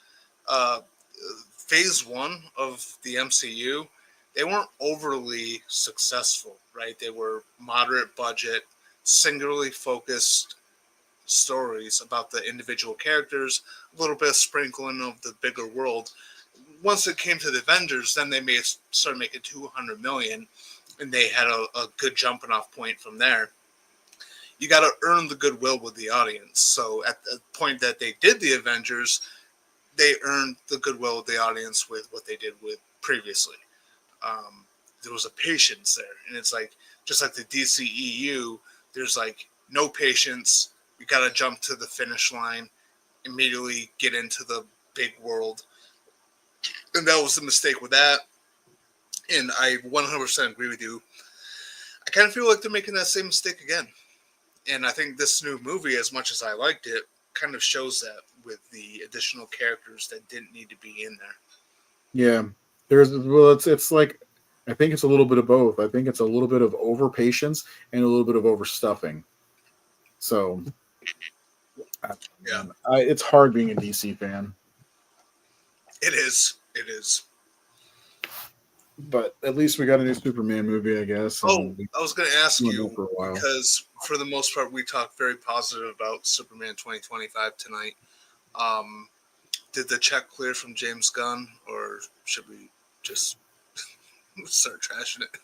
Speaker 2: phase 1 of the MCU, they weren't overly successful, right? They were moderate budget, singularly focused stories about the individual characters, a little bit of sprinkling of the bigger world. Once it came to the Avengers, then they started making 200 million, and they had a good jumping off point from there. You got to earn the goodwill with the audience. So at the point that they did the Avengers, they earned the goodwill of the audience with what they did with previously. There was a patience there, and it's like just like the DCEU, there's like no patience. We got to jump to the finish line, immediately get into the big world, and that was the mistake with that. And I 100% agree with you. I kind of feel like they're making that same mistake again. And I think this new movie, as much as I liked it, kind of shows that with the additional characters that didn't need to be in there.
Speaker 1: Yeah, it's like I think it's a little bit of both. I think it's a little bit of over patience and a little bit of overstuffing. So,
Speaker 2: Yeah.
Speaker 1: It's hard being a DC fan,
Speaker 2: It is. It is.
Speaker 1: but at least we got a new Superman movie, I guess.
Speaker 2: Oh,
Speaker 1: and we
Speaker 2: I was going to ask
Speaker 1: went
Speaker 2: you,
Speaker 1: on for a while.
Speaker 2: because for the most part, we talked very positive about Superman 2025 tonight. Did the check clear from James Gunn, or should we just start trashing it?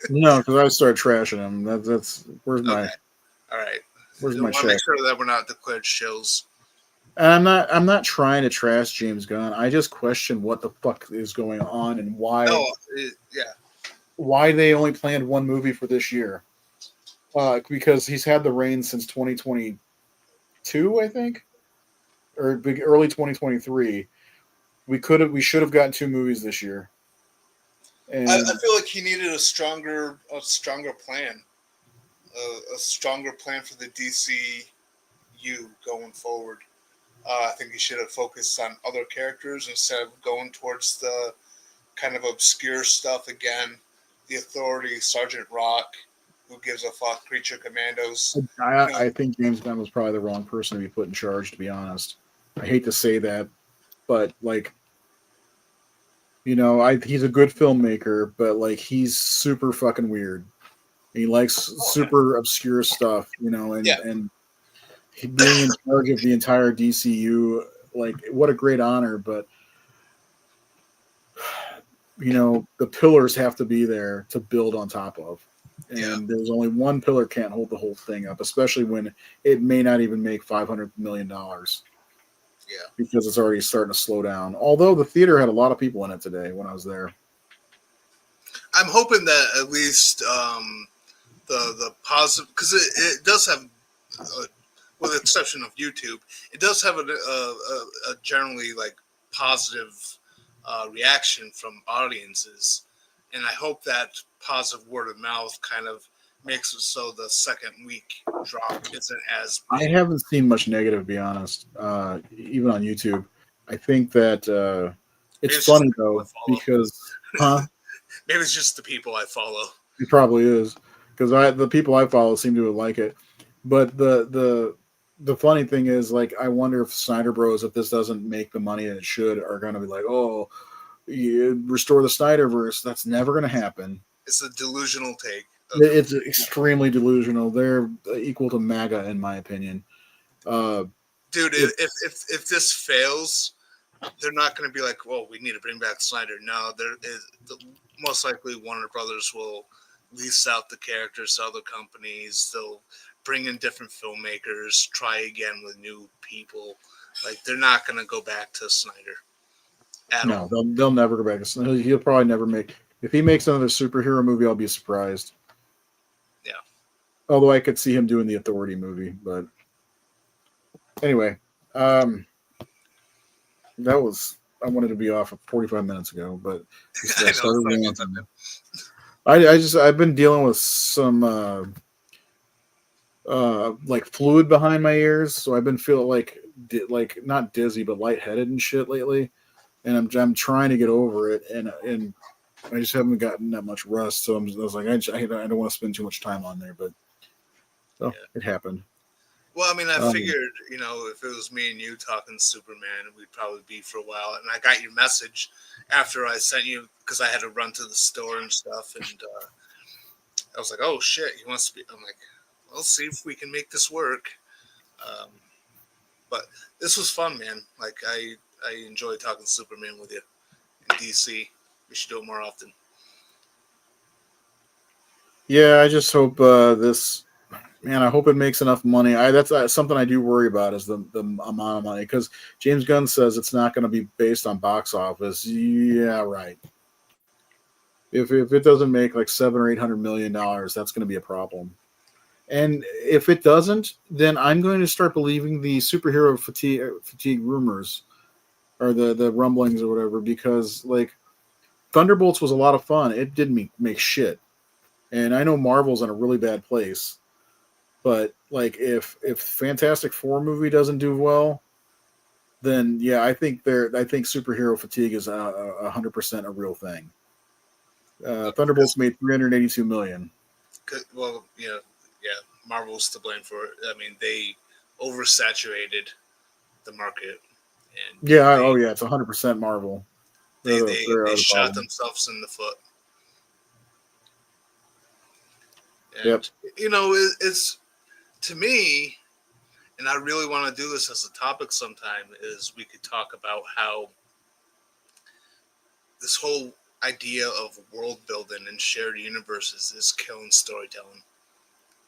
Speaker 1: No, because I started trashing him. That's where's my
Speaker 2: Okay. All right.
Speaker 1: where's
Speaker 2: I
Speaker 1: my
Speaker 2: want to
Speaker 1: check?
Speaker 2: make sure that we're not declared shills.
Speaker 1: And I'm not trying to trash James Gunn. I just question what the fuck is going on and why
Speaker 2: Yeah.
Speaker 1: they only planned 1 movie for this year. Because he's had the reins since 2022, I think, or early 2023. We should have gotten 2 movies this year. And
Speaker 2: I feel like he needed a stronger plan, a stronger plan for the DCU going forward. I think he should have focused on other characters instead of going towards the kind of obscure stuff again. The Authority, Sergeant Rock, Who Gives a Fuck, Creature Commandos.
Speaker 1: I think James Gunn was probably the wrong person to be put in charge, to be honest. I hate to say that, but like, you know, he's a good filmmaker, but like he's super fucking weird. He likes super obscure stuff, you know, and he being in charge of the entire DCU, like what a great honor, but you know, the pillars have to be there to build on top of. And there's only one pillar can't hold the whole thing up, especially when it may not even make $500 million.
Speaker 2: Yeah.
Speaker 1: Because it's already starting to slow down. Although the theater had a lot of people in it today when I was there.
Speaker 2: I'm hoping that at least the positive, because it does have, with the exception of YouTube, it does have a generally like positive reaction from audiences, and I hope that positive word of mouth kind of makes it so the second week drop isn't as
Speaker 1: I haven't seen much negative, to be honest, even on YouTube. I think that it's funny though, because
Speaker 2: Maybe it's just the people I follow.
Speaker 1: It probably is because the people I follow seem to like it. But the funny thing is, like, I wonder if Snyder Bros, if this doesn't make the money that it should, are going to be like, oh, you restore the Snyderverse. That's never going to happen.
Speaker 2: It's a delusional take.
Speaker 1: It's extremely delusional. They're equal to MAGA, in my opinion.
Speaker 2: Dude, if this fails, they're not going to be like, well, we need to bring back Snyder. No, most likely Warner Brothers will lease out the characters to other companies. They'll bring in different filmmakers, try again with new people. Like, they're not going to go back to Snyder at all.
Speaker 1: No, they'll never go back to Snyder. He'll probably never make. If he makes another superhero movie, I'll be surprised.
Speaker 2: Yeah.
Speaker 1: Although I could see him doing the Authority movie, but anyway, that was. I wanted to be off 45 minutes ago, but
Speaker 2: I know,
Speaker 1: I've been dealing with some like fluid behind my ears, so I've been feeling like not dizzy but lightheaded and shit lately, and I'm trying to get over it, and I just haven't gotten that much rest, so I was like I don't want to spend too much time on there, but so it happened.
Speaker 2: Well, I mean, I figured, if it was me and you talking Superman, we'd probably be for a while. And I got your message after I sent you because I had to run to the store and stuff. And I was like, oh, shit, he wants to be. I'm like, we'll see if we can make this work. But this was fun, man. Like, I enjoy talking Superman with you in DC. We should do it more often.
Speaker 1: Yeah, I just hope this... Man, I hope it makes enough money. That's something I do worry about is the amount of money, because James Gunn says it's not going to be based on box office. Yeah, right. If it doesn't make like $700 or $800 million, that's going to be a problem. And if it doesn't, then I'm going to start believing the superhero fatigue rumors or the rumblings or whatever, because like Thunderbolts was a lot of fun. It didn't make shit, and I know Marvel's in a really bad place. But like, if Fantastic Four movie doesn't do well, then yeah, I think superhero fatigue is 100% a real thing. Thunderbolts made $382 million.
Speaker 2: Well, yeah, Marvel's to blame for it. I mean, they oversaturated the market, and
Speaker 1: it's 100% Marvel.
Speaker 2: They shot themselves in the foot. And, it's. To me, and I really want to do this as a topic sometime, is we could talk about how this whole idea of world building and shared universes is killing storytelling,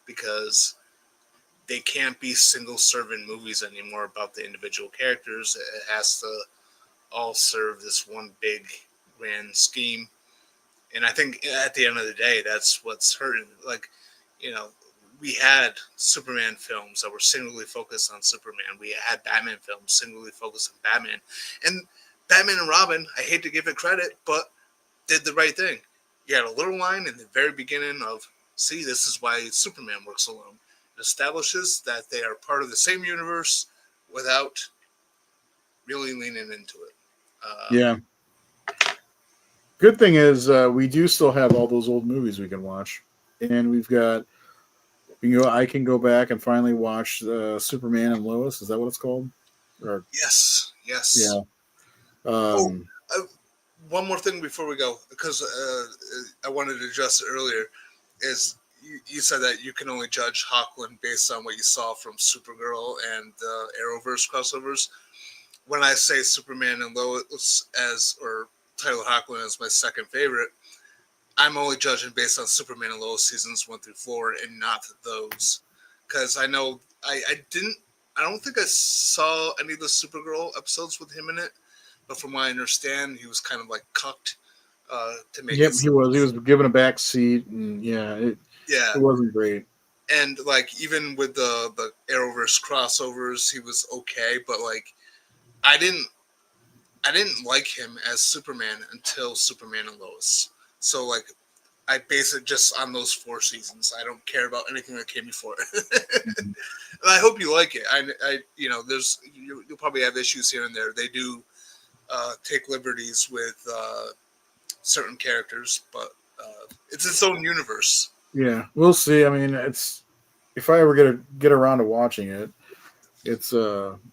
Speaker 2: because they can't be single serving movies anymore about the individual characters. It has to all serve this one big grand scheme. And I think at the end of the day, that's what's hurting. Like, we had Superman films that were singularly focused on Superman. We had Batman films singularly focused on Batman. And Batman and Robin, I hate to give it credit, but did the right thing. You had a little line in the very beginning of, see, this is why Superman works alone. It establishes that they are part of the same universe without really leaning into it.
Speaker 1: Yeah. Good thing is we do still have all those old movies we can watch. And we've got... I can go back and finally watch Superman and Lois. Is that what it's called? Or
Speaker 2: yes.
Speaker 1: Yeah.
Speaker 2: One more thing before we go, because I wanted to address it earlier, is you said that you can only judge Hoechlin based on what you saw from Supergirl and the Arrowverse crossovers. When I say Superman and Lois or Tyler Hoechlin as my second favorite, I'm only judging based on Superman and Lois seasons 1 through 4 and not those. Because I know I don't think I saw any of the Supergirl episodes with him in it, but from what I understand, he was kind of like cucked to make it.
Speaker 1: Yep, he was given a back seat, and it wasn't great.
Speaker 2: And like, even with the Arrowverse crossovers, he was okay, but like, I didn't like him as Superman until Superman and Lois. So, like, I base it just on those 4 seasons. I don't care about anything that came before. And I hope you like it. You'll probably have issues here and there. They do take liberties with certain characters, but it's its own universe.
Speaker 1: Yeah, we'll see. I mean, it's if I ever get around to watching it, it's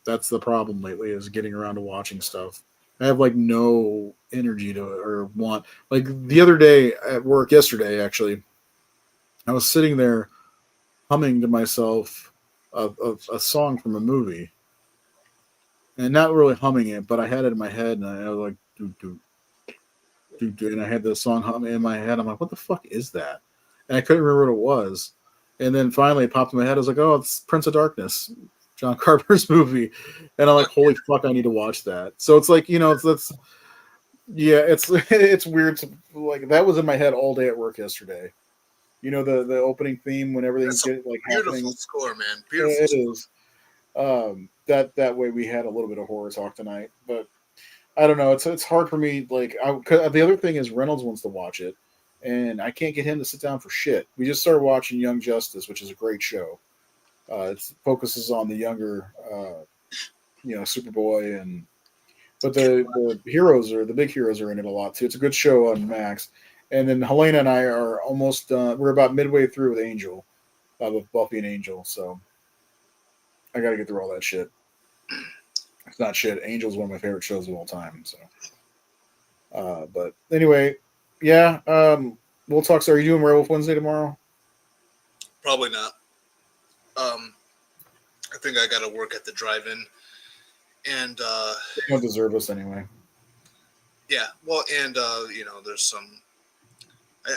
Speaker 1: that's the problem lately is getting around to watching stuff. I have like no energy to it or want. Like the other day at work, yesterday actually, I was sitting there humming to myself a song from a movie, and not really humming it, but I had it in my head, and I was like, doo doo doo doo, and I had the song humming in my head. I'm like, what the fuck is that? And I couldn't remember what it was. And then finally it popped in my head. I was like, oh, it's Prince of Darkness, John Carpenter's movie. And I'm like, holy fuck, I need to watch that. So it's like, that's yeah, it's it's weird to like that was in my head all day at work yesterday. The opening theme when everything's
Speaker 2: That's a
Speaker 1: like
Speaker 2: beautiful
Speaker 1: happening.
Speaker 2: score, man.
Speaker 1: Yeah,
Speaker 2: Beautiful.
Speaker 1: it
Speaker 2: Score.
Speaker 1: is. That way we had a little bit of horror talk tonight, but I don't know. It's hard for me. Like, 'cause the other thing is Reynolds wants to watch it, and I can't get him to sit down for shit. We just started watching Young Justice, which is a great show. It focuses on the younger, Superboy, but the heroes the big heroes are in it a lot too. It's a good show on Max. And then Helena and I are almost we're about midway through with Angel, with Buffy and Angel. So I got to get through all that shit. It's not shit. Angel's one of my favorite shows of all time. So, but anyway, yeah. We'll talk. So, are you doing Werewolf Wednesday tomorrow?
Speaker 2: Probably not. I think I got to work at the drive-in, and
Speaker 1: You don't deserve us anyway.
Speaker 2: yeah, well, and there's some.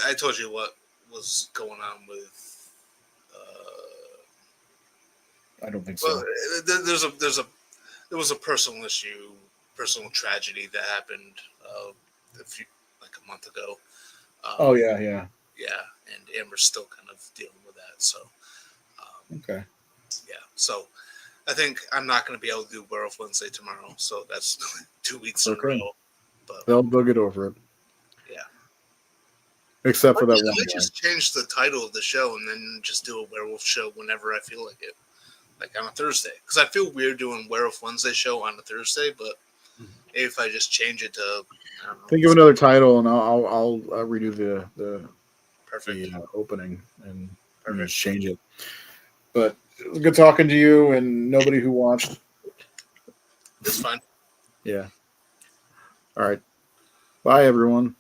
Speaker 2: I told you what was going on with.
Speaker 1: I don't think so.
Speaker 2: Well, there was a personal issue, personal tragedy that happened like a month ago.
Speaker 1: Oh yeah, yeah.
Speaker 2: Yeah, and Amber's still kind of dealing with that. So,
Speaker 1: Okay.
Speaker 2: yeah. So, I think I'm not going to be able to do Werewolf Wednesday tomorrow. So that's 2 weeks in a
Speaker 1: Okay.
Speaker 2: row. But
Speaker 1: They'll get over it.
Speaker 2: yeah,
Speaker 1: Except for that
Speaker 2: I
Speaker 1: one
Speaker 2: might
Speaker 1: guy.
Speaker 2: just change the title of the show and then just do a werewolf show whenever I feel like it, like on a Thursday. Because I feel weird doing Werewolf Wednesday show on a Thursday, but maybe if I just change it to, I don't know,
Speaker 1: Think of another title, and I'll redo the
Speaker 2: perfect.
Speaker 1: opening and
Speaker 2: Perfect.
Speaker 1: just change it. But it was good talking to you and nobody who watched.
Speaker 2: It's fine.
Speaker 1: Yeah. All right. Bye, everyone.